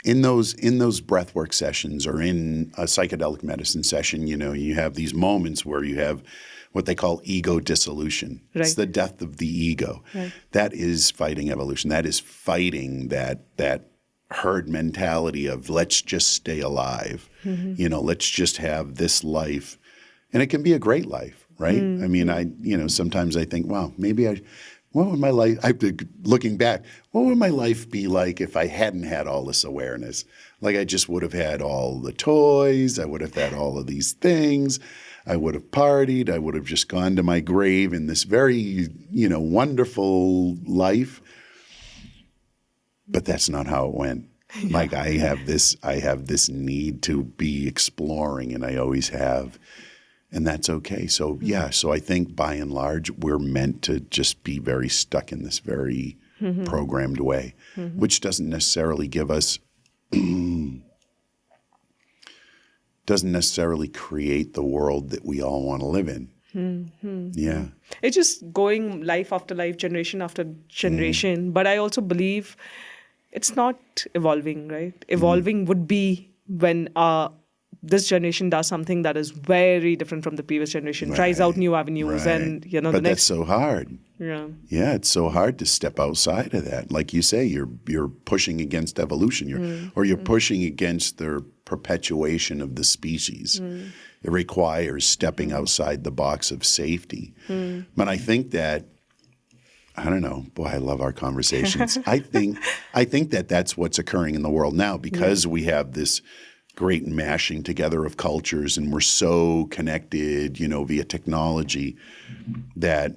in those breathwork sessions, or in a psychedelic medicine session, you have these moments where you have what they call ego dissolution. Right. It's the death of the ego. Right. That is fighting evolution. That is fighting that herd mentality of let's just stay alive. Let's just have this life. And it can be a great life, right? I mean, sometimes I think, wow, what would my life, looking back, what would my life be like if I hadn't had all this awareness? Like, I just would have had all the toys. I would have had all of these things. I would have partied. I would have just gone to my grave in this very, wonderful life. But that's not how it went. Like, I have this need to be exploring, and I always have. And that's okay. So, so I think by and large, we're meant to just be very stuck in this very programmed way, which doesn't necessarily give us, doesn't necessarily create the world that we all want to live in. Yeah. It's just going life after life, generation after generation. But I also believe it's not evolving, right? Evolving would be when this generation does something that is very different from the previous generation, tries out new avenues, and but that's so hard. Yeah, it's so hard to step outside of that. Like you say, you're pushing against evolution, or you're pushing against the perpetuation of the species. It requires stepping outside the box of safety. But I think that, I don't know. Boy, I love our conversations. I think that that's what's occurring in the world now, because we have this great mashing together of cultures, and we're so connected, via technology, that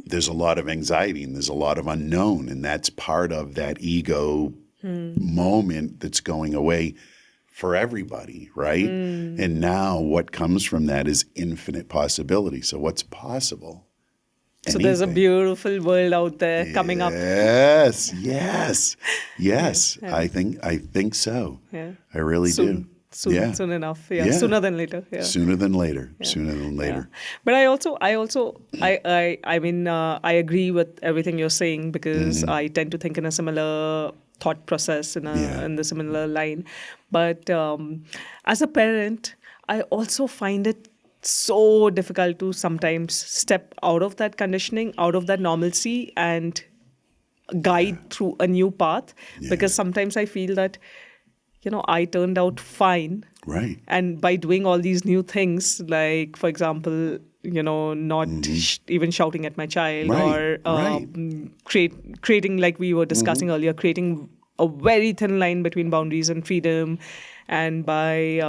there's a lot of anxiety and there's a lot of unknown, and that's part of that ego moment that's going away for everybody, right? And now what comes from that is infinite possibility. So what's possible? So there's a beautiful world out there coming up. Yes. Yeah. I think so. Yeah. I really do. Soon enough. Yeah. Sooner than later. Yeah. Sooner than later. Yeah. But I agree with everything you're saying, because I tend to think in a similar thought process, in the similar line. But as a parent, I also find it so difficult to sometimes step out of that conditioning, out of that normalcy, and guide through a new path. Because sometimes I feel that, I turned out fine. Right. And by doing all these new things, like, for example, not even shouting at my child, or creating, like we were discussing earlier, creating a very thin line between boundaries and freedom, and by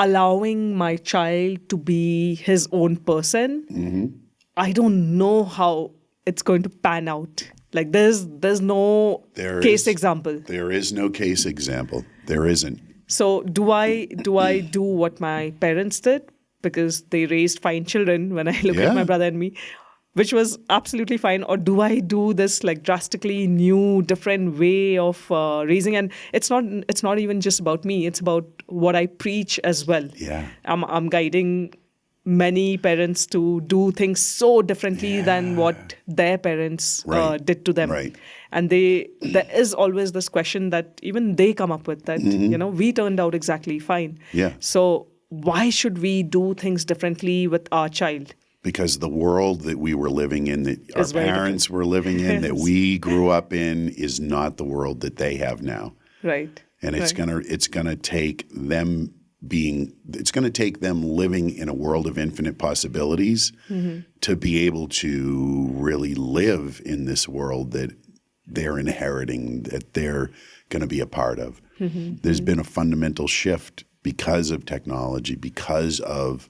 allowing my child to be his own person, I don't know how it's going to pan out. Like there's no case example. There is no case example. There isn't. So do I do what my parents did, because they raised fine children when I look at my brother and me, which was absolutely fine, or do I do this like drastically new, different way of raising? And it's not even just about me. It's about what I preach as well. Yeah, I'm guiding many parents to do things so differently than what their parents did to them. Right. And there is always this question that even they come up with, that, we turned out exactly fine. Yeah. So why should we do things differently with our child? Because the world that we were living in, that our parents were living in, that Yes. we grew up in, is not the world that they have now. Right. And it's gonna take them living in a world of infinite possibilities to be able to really live in this world that they're inheriting, that they're going to be a part of. There's been a fundamental shift because of technology, because of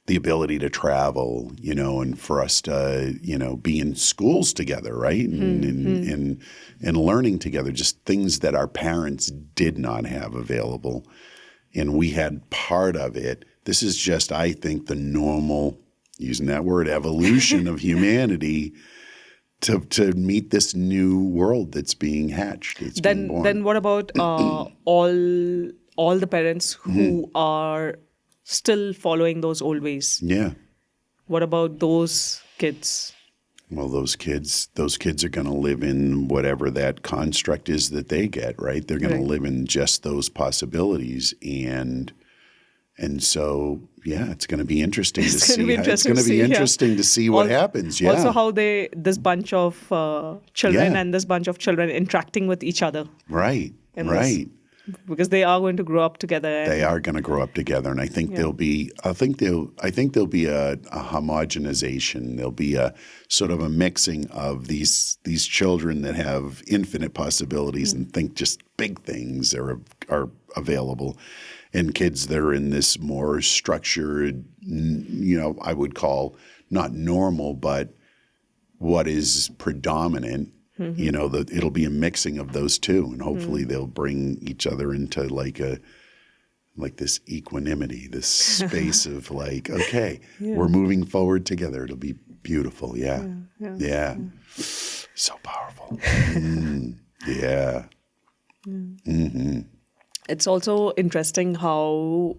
the ability to travel, and for us to, be in schools together, right? And learning together, just things that our parents did not have available. And we had part of it. This is just, I think, the normal, using that word, evolution of humanity to meet this new world that's being hatched. Being born. Then what about all the parents who are still following those old ways? Yeah. What about those kids? Well, those kids are going to live in whatever that construct is that they get, right? They're going to live in just those possibilities, and so it's going to be interesting to see. It's going to be interesting to see what happens. Yeah. Also, how this bunch of children and this bunch of children interacting with each other. Right. Because they are going to grow up together. They are going to grow up together, and I think there'll be a homogenization. There'll be a sort of a mixing of these children that have infinite possibilities and think just big things are available, and kids that are in this more structured, I would call not normal, but what is predominant. It'll be a mixing of those two, and hopefully they'll bring each other into like this equanimity, this space of like, okay, we're moving forward together. It'll be beautiful. Yeah. So powerful. Yeah. It's also interesting how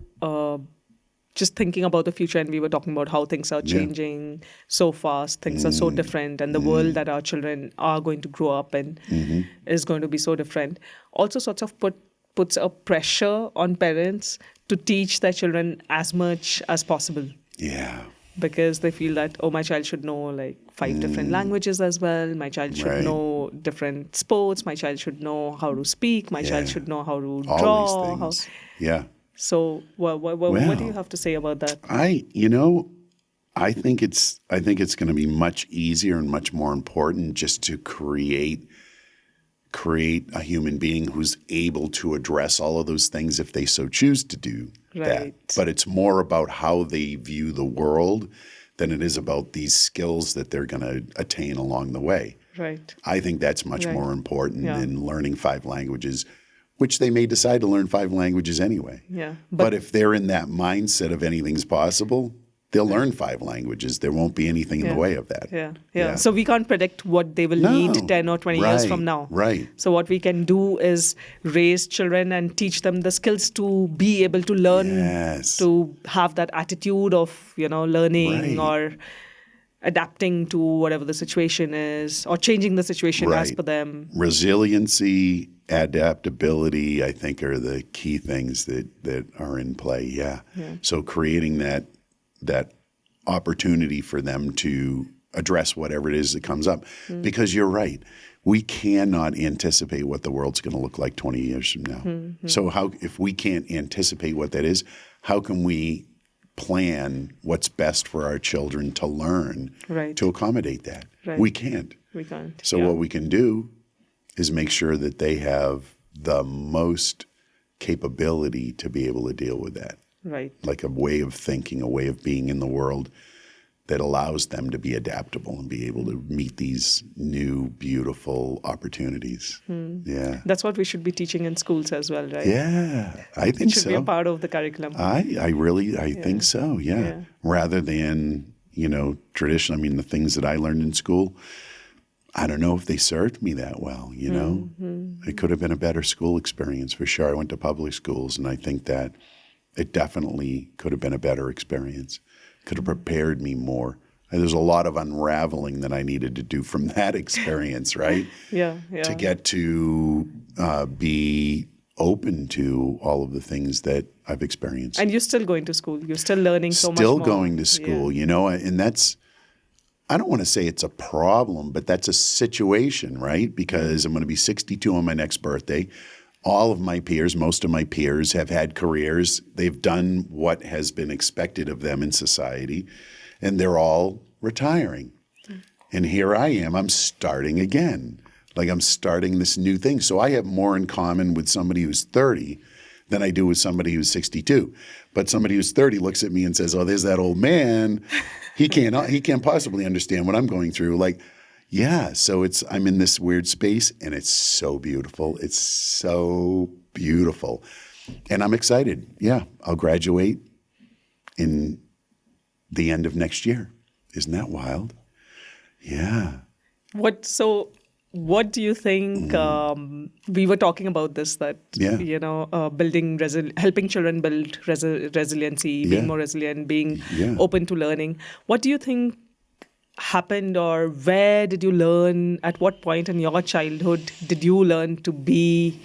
just thinking about the future, and we were talking about how things are changing so fast, things are so different, and the world that our children are going to grow up in is going to be so different. Also sort of puts a pressure on parents to teach their children as much as possible. Yeah. Because they feel that, my child should know like 5 different languages as well. My child should know different sports. My child should know how to speak. My child should know how to draw. All these things. So what do you have to say about that? I think it's going to be much easier and much more important just to create create a human being who's able to address all of those things if they so choose to do that. Right. But it's more about how they view the world than it is about these skills that they're going to attain along the way. Right. I think that's much Right. more important Yeah. than learning 5 languages, which they may decide to learn 5 languages anyway. Yeah. But if they're in that mindset of anything's possible, they'll learn 5 languages. There won't be anything in the way of that. Yeah. So we can't predict what they will need 10 or 20 years from now. Right. So what we can do is raise children and teach them the skills to be able to learn, Yes. to have that attitude of, learning Right. or adapting to whatever the situation is or changing the situation as Right. per them. Resiliency, adaptability, I think, are the key things that are in play. Yeah. So creating that opportunity for them to address whatever it is that comes up. Because you're right. We cannot anticipate what the world's going to look like 20 years from now. So if we can't anticipate what that is, how can we plan what's best for our children to learn Right. to accommodate that? Right. We can't. We can't. So what we can do is make sure that they have the most capability to be able to deal with that. Right. Like a way of thinking, a way of being in the world that allows them to be adaptable and be able to meet these new, beautiful opportunities. Yeah. That's what we should be teaching in schools as well, right? Yeah, I think It should so. be a part of the curriculum. I think so, yeah. Rather than, tradition. I mean, the things that I learned in school, I don't know if they served me that well, It could have been a better school experience for sure. I went to public schools, and I think that it definitely could have been a better experience. Could have prepared me more. And there's a lot of unraveling that I needed to do from that experience, right? Yeah. To get to be open to all of the things that I've experienced. And you're still going to school. You're still learning so much more. Still going to school, and that's, I don't want to say it's a problem, but that's a situation, right? Because I'm going to be 62 on my next birthday. All of my peers, most of my peers have had careers. They've done what has been expected of them in society, and they're all retiring. And here I am. I'm starting again. Like I'm starting this new thing. So I have more in common with somebody who's 30 than I do with somebody who's 62. But somebody who's 30 looks at me and says, "Oh, there's that old man. He can't possibly understand what I'm going through." Like, yeah. So I'm in this weird space, and it's so beautiful. It's so beautiful, and I'm excited. Yeah, I'll graduate in the end of next year. Isn't that wild? Yeah. What do you think? We were talking about this, that building helping children build resiliency, being more resilient, being open to learning. What do you think happened, or where did you learn? At what point in your childhood did you learn to be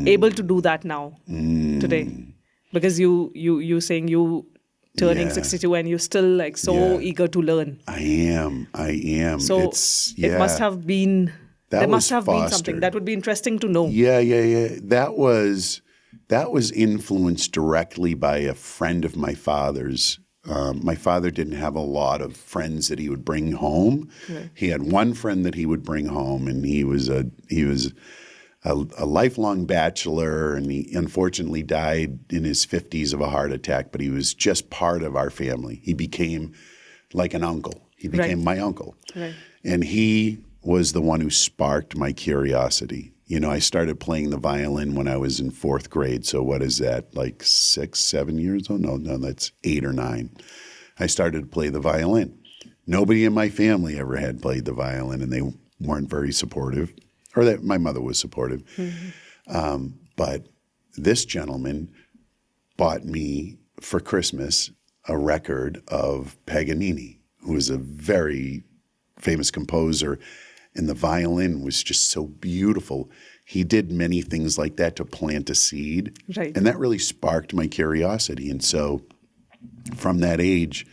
able to do that now, today? Because you saying you turning 62 and you're still like so eager to learn. I am. So it must have been. There must have been something that would be interesting to know. Yeah. That was influenced directly by a friend of my father's. My father didn't have a lot of friends that he would bring home. Right. He had one friend that he would bring home, and he was a lifelong bachelor, and he unfortunately died in his 50s of a heart attack. But he was just part of our family. He became like an uncle. He became my uncle, and he was the one who sparked my curiosity. I started playing the violin when I was in 4th grade. So what is that, like 6, 7 years old? No, that's 8 or 9. I started to play the violin. Nobody in my family ever had played the violin, and they weren't very supportive, or that my mother was supportive. But this gentleman bought me for Christmas a record of Paganini, who was a very famous composer. And the violin was just so beautiful. He did many things like that to plant a seed. Right. And that really sparked my curiosity. And so from that age,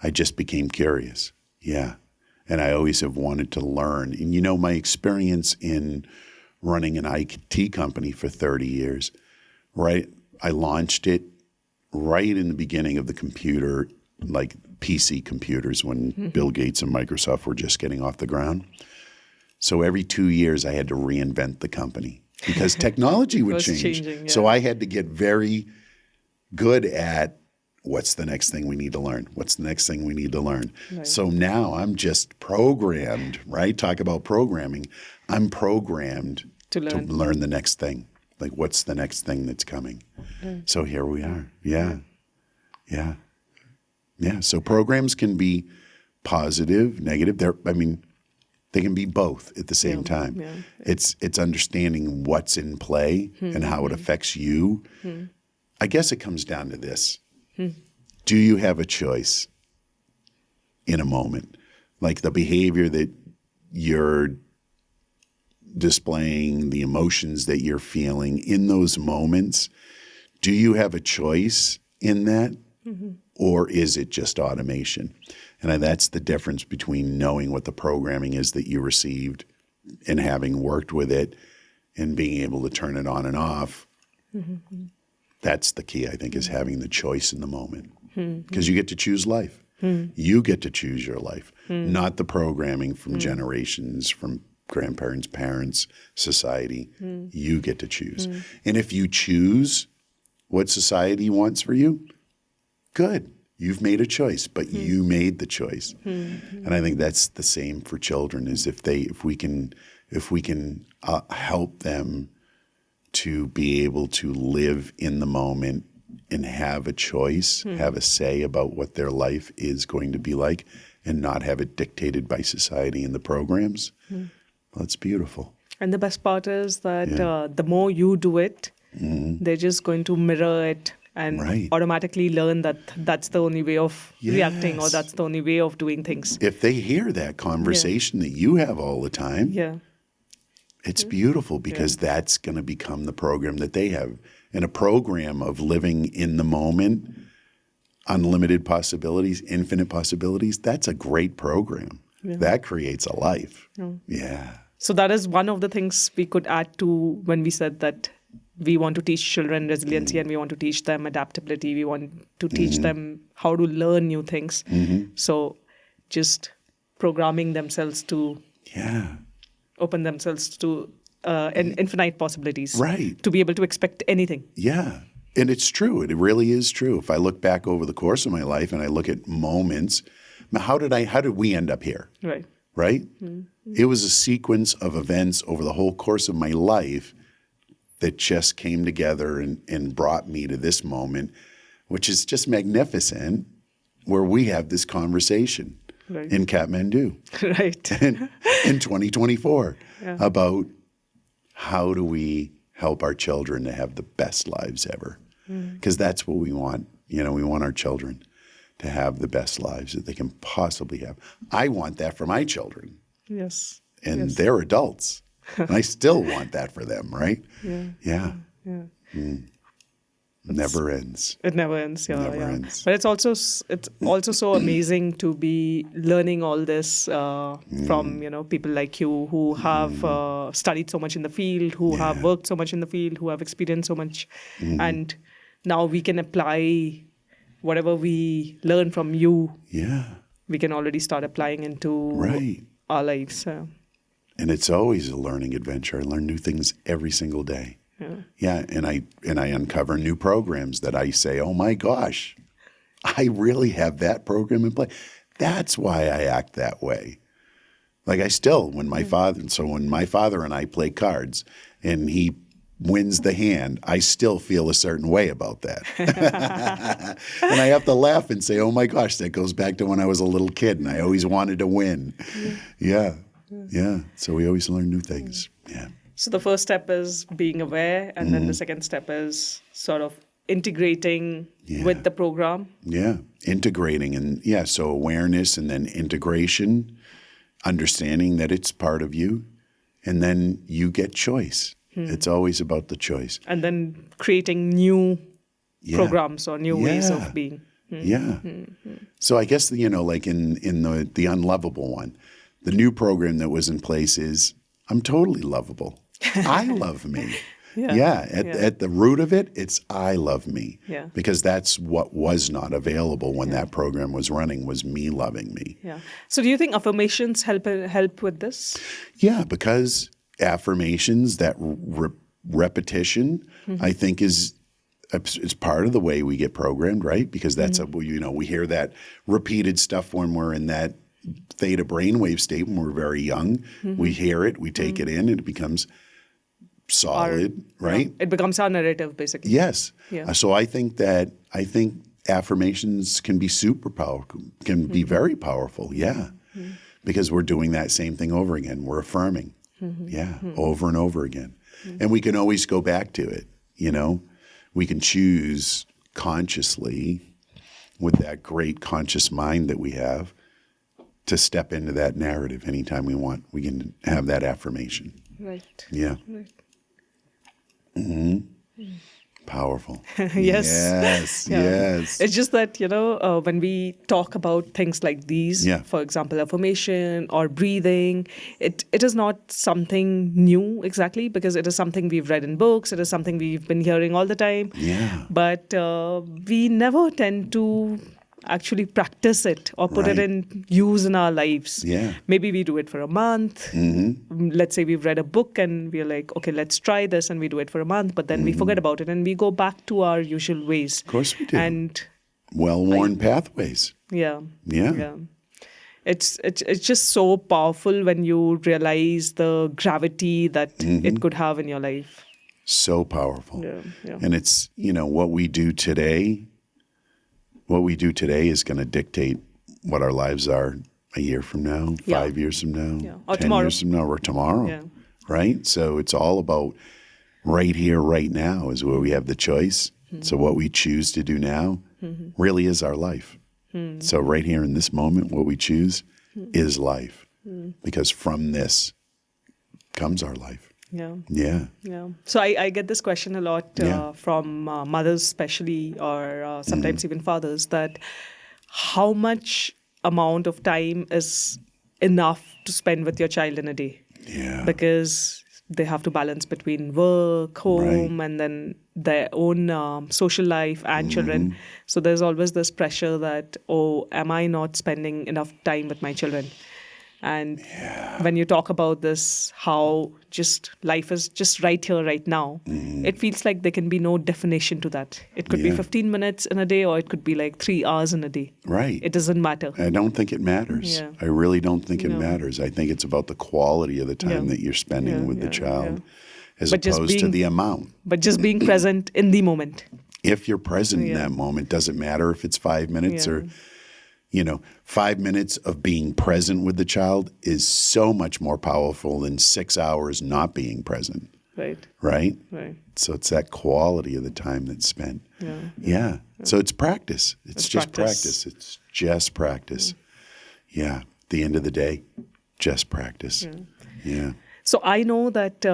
I just became curious. Yeah. And I always have wanted to learn. And my experience in running an IT company for 30 years, right? I launched it right in the beginning of the computer, like PC computers, when Bill Gates and Microsoft were just getting off the ground. So every 2 years I had to reinvent the company because technology would was change. changing, yeah. So I had to get very good at what's the next thing we need to learn? What's the next thing we need to learn? Right. So now I'm just programmed, right? Talk about programming. I'm programmed To learn. the next thing. Like what's the next thing that's coming? So here we are. Yeah. Yeah. Yeah. So programs can be positive, negative. They can be both at the same time. Yeah. It's understanding what's in play and how it affects you. I guess it comes down to this. Do you have a choice in a moment? Like the behavior that you're displaying, the emotions that you're feeling in those moments, do you have a choice in that? Or is it just automation? And that's the difference between knowing what the programming is that you received and having worked with it and being able to turn it on and off. That's the key, I think, is having the choice in the moment. Because you get to choose life. You get to choose your life, not the programming from generations, from grandparents, parents, society. You get to choose. And if you choose what society wants for you, good. You've made a choice, but you made the choice. And I think that's the same for children, is if we can help them to be able to live in the moment and have a choice, have a say about what their life is going to be like, and not have it dictated by society and the programs, well, it's beautiful. And the best part is that the more you do it, they're just going to mirror it and automatically learn that that's the only way of reacting, or that's the only way of doing things. If they hear that conversation that you have all the time, it's beautiful, because that's going to become the program that they have. And a program of living in the moment, unlimited possibilities, infinite possibilities, that's a great program. That creates a life. So that is one of the things we could add to when we said that we want to teach children resiliency and we want to teach them adaptability. We want to teach them how to learn new things. So just programming themselves to open themselves to infinite possibilities. To be able to expect anything. And it's true. It really is true. If I look back over the course of my life and I look at moments, how did we end up here? Right? It was a sequence of events over the whole course of my life that just came together and brought me to this moment, which is just magnificent, where we have this conversation in Kathmandu in 2024 about how do we help our children to have the best lives ever. Because that's what we want. We want our children to have the best lives that they can possibly have. I want that for my children. And they're adults. And I still want that for them, right? Never ends. It never ends. Never ends. But it's also so amazing to be learning all this from people like you who have studied so much in the field, who have worked so much in the field, who have experienced so much, and now we can apply whatever we learn from you. We can already start applying into our lives. And it's always a learning adventure. I learn new things every single day. And I uncover new programs that I say, oh my gosh, I really have that program in play. That's why I act that way. Like when my father and I play cards and he wins the hand, I still feel a certain way about that. And I have to laugh and say, oh my gosh, that goes back to when I was a little kid and I always wanted to win. So we always learn new things. So the first step is being aware, and then the second step is sort of integrating with the program. Integrating, and so awareness and then integration, understanding that it's part of you, and then you get choice. It's always about the choice. And then creating new programs or new ways of being. So I guess, like in the unlovable one, the new program that was in place is I'm totally lovable. I love me. At the root of it, it's I love me. Yeah. Because that's what was not available when that program was running, was me loving me. Yeah. So do you think affirmations help with this? Yeah, because affirmations, that repetition, I think is part of the way we get programmed, right? Because that's we hear that repeated stuff when we're in that theta brainwave state when we're very young. We hear it, we take it in, and it becomes solid, right? It becomes our narrative, basically. Yes. Yeah. So I think affirmations can be super powerful, can be very powerful. Yeah. Because we're doing that same thing over again. We're affirming. Over and over again. And we can always go back to it, We can choose consciously with that great conscious mind that we have to step into that narrative anytime we want. We can have that affirmation. Right. Yeah. Right. Powerful. Yes. Yes. It's just that, when we talk about things like these, for example, affirmation or breathing, it is not something new exactly, because it is something we've read in books. It is something we've been hearing all the time. Yeah. But we never tend to actually practice it or put it in use in our lives. Yeah. Maybe we do it for a month. Let's say we've read a book and we're like, okay, let's try this, and we do it for a month, but then we forget about it and we go back to our usual ways. Of course we do. And well-worn pathways. Yeah. Yeah. It's just so powerful when you realize the gravity that it could have in your life. So powerful. Yeah. And it's, what we do today is going to dictate what our lives are a year from now, 5 years from now, or 10 tomorrow. years from now, or tomorrow. Yeah. Right? So it's all about right here, right now is where we have the choice. So what we choose to do now really is our life. So right here in this moment, what we choose is life. Because from this comes our life. Yeah. So I get this question a lot from mothers especially, or sometimes even fathers, that how much amount of time is enough to spend with your child in a day? Yeah. Because they have to balance between work, home, and then their own social life and children. So there's always this pressure that, am I not spending enough time with my children? And when you talk about this, how just life is just right here, right now, it feels like there can be no definition to that. It could be 15 minutes in a day, or it could be like 3 hours in a day. Right. It doesn't matter. I don't think it matters. Yeah. I really don't think it matters. I think it's about the quality of the time that you're spending with the child as opposed to the amount. But just being present in the moment. If you're present in that moment, doesn't matter if it's 5 minutes or 5 minutes of being present with the child is so much more powerful than 6 hours not being present. Right? So it's that quality of the time that's spent. Yeah. So it's practice. It's just practice. It's just practice. Yeah. At the end of the day, just practice. Yeah. So I know that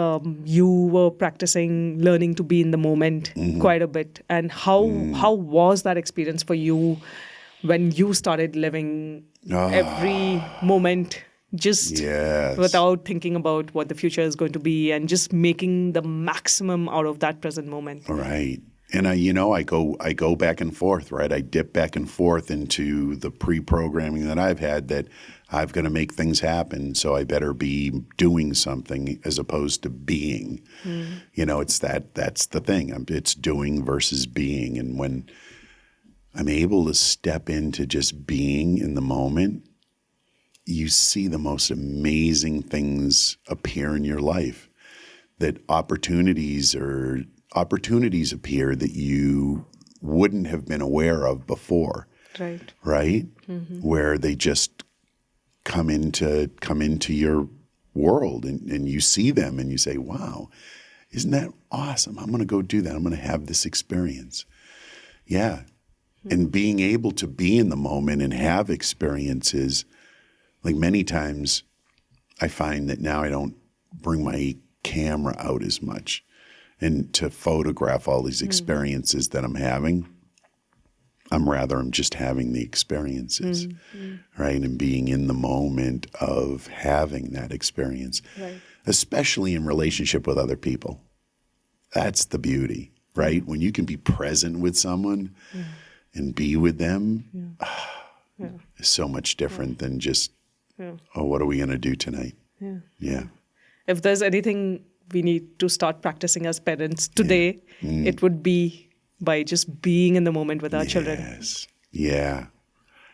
you were practicing learning to be in the moment quite a bit. And how was that experience for you when you started living every moment just without thinking about what the future is going to be and just making the maximum out of that present moment? Right. And I go back and forth, right? I dip back and forth into the pre-programming that I've had that I've got to make things happen, so I better be doing something as opposed to being. It's that's the thing. It's doing versus being. And when I'm able to step into just being in the moment, you see the most amazing things appear in your life. That opportunities appear that you wouldn't have been aware of before. Right? Where they just come into your world and you see them and you say, wow, isn't that awesome? I'm going to go do that. I'm going to have this experience. Yeah. And being able to be in the moment and have experiences, like many times I find that now I don't bring my camera out as much and to photograph all these experiences that I'm having. I'm just having the experiences, right? And being in the moment of having that experience, especially in relationship with other people. That's the beauty, right? When you can be present with someone and be with them, is so much different than just, oh, what are we going to do tonight? Yeah. If there's anything we need to start practicing as parents today, it would be by just being in the moment with our children. Yes. Yeah.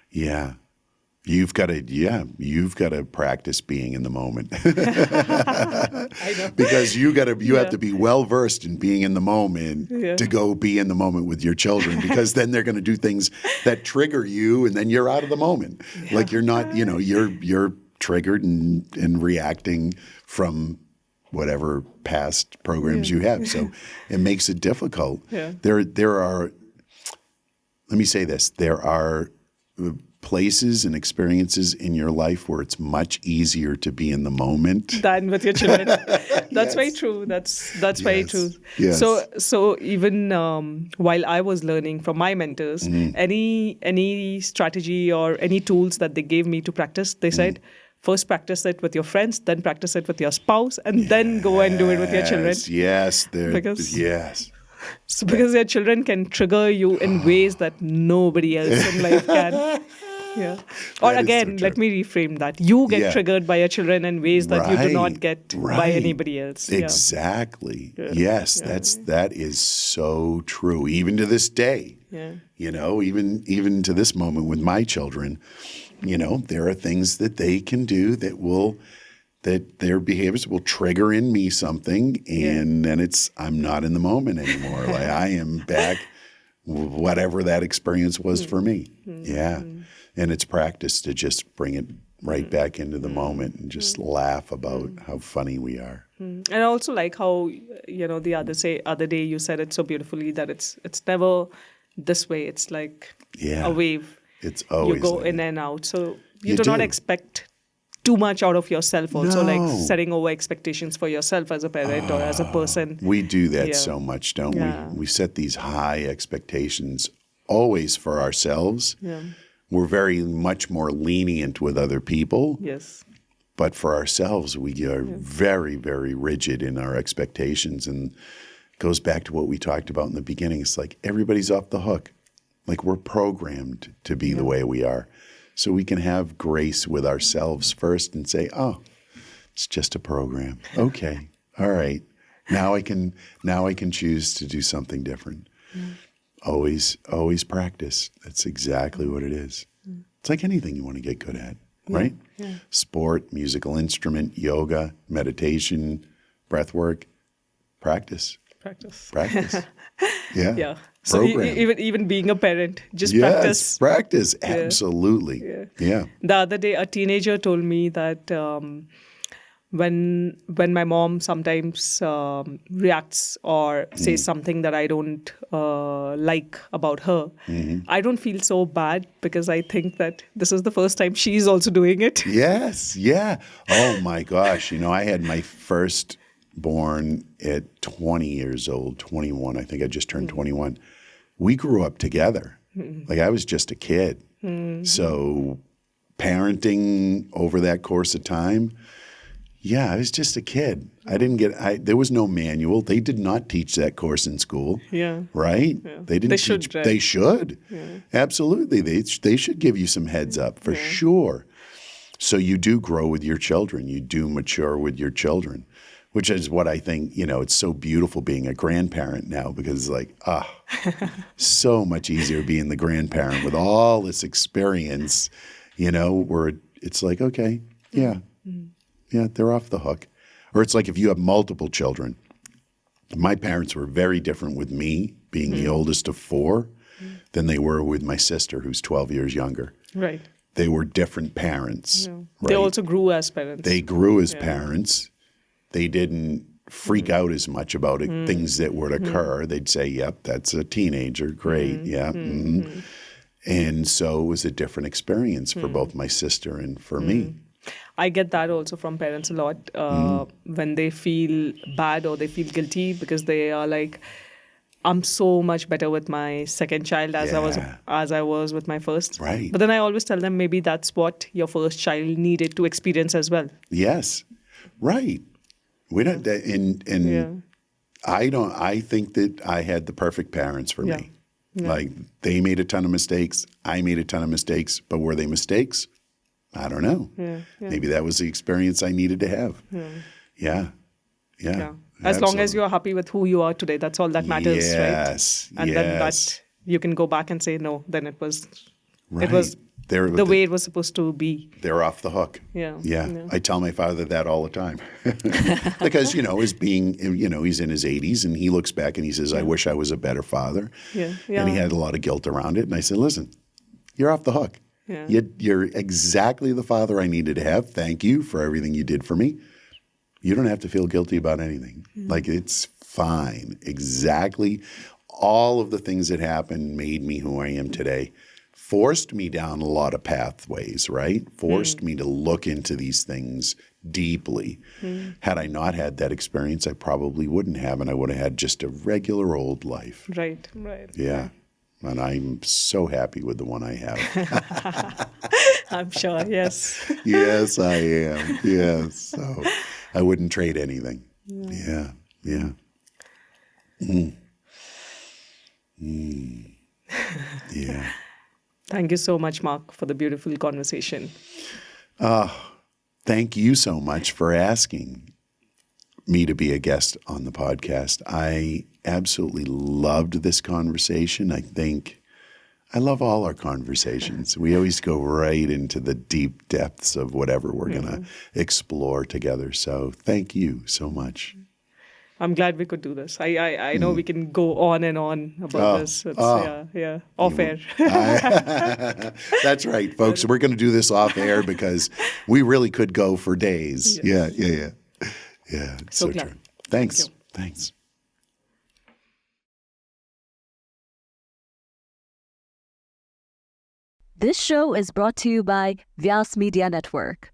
Yeah. You've got to practice being in the moment. I know. Because you have to be well versed in being in the moment to go be in the moment with your children, because then they're going to do things that trigger you, and then you're out of the moment. Like you're not, you're triggered and reacting from whatever past programs you have. So it makes it difficult. Yeah. There are, let me say this, there are places and experiences in your life where it's much easier to be in the moment than with your children. That's very true. That's very true. Yes. So even while I was learning from my mentors, any strategy or any tools that they gave me to practice, they said, first practice it with your friends, then practice it with your spouse, and then go and do it with your children. Yes. Because Because your children can trigger you in ways that nobody else in life can. Yeah. Or That is again, so let true. me reframe that. You get triggered by your children in ways that you do not get by Right. anybody else. Yeah. Exactly. Yes, that is so true. Even to this day. Yeah. Even to this moment with my children, there are things that they can do that their behaviors will trigger in me something, and then I'm not in the moment anymore. Like I am back, whatever that experience was for me. Yeah. And it's practice to just bring it right back into the moment and just laugh about how funny we are. And I also like how, the other day you said it so beautifully that it's never this way. It's like a wave. It's always you go like in and out. So you You do not do. expect too much out of yourself also, like No. setting over expectations for yourself as a parent or as a person. We do that Yeah. so much, don't Yeah. we? We set these high expectations always for ourselves. Yeah. We're very much more lenient with other people, Yes. but for ourselves, we are very, very rigid in our expectations. And it goes back to what we talked about in the beginning. It's like everybody's off the hook. Like we're programmed to be the way we are. So we can have grace with ourselves first and say, oh, it's just a program. Okay. All right. Now I can choose to do something different. Always practice. That's exactly what it is. It's like anything you want to get good at, right? Yeah. Sport, musical instrument, yoga, meditation, breath work. Practice. Yeah. Yeah. So Program. even being a parent, just Yes, practice. practice. Absolutely. Yeah. The other day, a teenager told me that when my mom sometimes reacts or says something that I don't like about her, I don't feel so bad because I think that this is the first time she's also doing it. Yes. Yeah. Oh my gosh. I had my first born at 20 years old, 21. I think I just turned 21. We grew up together. Like I was just a kid. So parenting over that course of time, I was just a kid. There was no manual. They did not teach that course in school. Yeah. Right? Yeah. They didn't They teach. should, right? They should. Yeah. Absolutely. They should give you some heads up for sure. So you do grow with your children. You do mature with your children, which is what I think, it's so beautiful being a grandparent now because so much easier being the grandparent with all this experience, where it's like, okay, they're off the hook. Or it's like if you have multiple children. My parents were very different with me being the oldest of four than they were with my sister who's 12 years younger. Right. They were different parents. Yeah. Right? They also grew as parents. They grew as parents. They didn't freak out as much about things that would occur. They'd say, yep, that's a teenager. Great. Yeah. And so it was a different experience for both my sister and for me. I get that also from parents a lot when they feel bad or they feel guilty because they are like, I'm so much better with my second child as I was with my first. Right. But then I always tell them maybe that's what your first child needed to experience as well. Yes. Right. We don't, and I think that I had the perfect parents for me. Like, they made a ton of mistakes. I made a ton of mistakes. But were they mistakes? I don't know. Maybe that was the experience I needed to have. Yeah. As long as you're happy with who you are today, that's all that matters, right? And then that you can go back and say, no, then it was the way it was supposed to be. They're off the hook. Yeah. I tell my father that all the time. Because, as being, he's in his 80s and he looks back and he says, I wish I was a better father. And he had a lot of guilt around it. And I said, listen, you're off the hook. You're exactly the father I needed to have. Thank you for everything you did for me. You don't have to feel guilty about anything. Like, it's fine. Exactly. All of the things that happened made me who I am today. Forced me down a lot of pathways, right? Forced me to look into these things deeply. Had I not had that experience, I probably wouldn't have, and I would have had just a regular old life. Right. Yeah. And I'm so happy with the one I have. I'm sure, yes. Yes, I am. Yes. So I wouldn't trade anything. Yeah. Yeah. Thank you so much, Mark, for the beautiful conversation. Thank you so much for asking me to be a guest on the podcast. I absolutely loved this conversation. I love all our conversations. We always go right into the deep depths of whatever we're going to explore together. So thank you so much. I'm glad we could do this. I know we can go on and on about this. It's, off air. That's right, folks. We're going to do this off air because we really could go for days. Yes. Yeah. So true. Thanks. Thanks. This show is brought to you by Vyasa Media Network.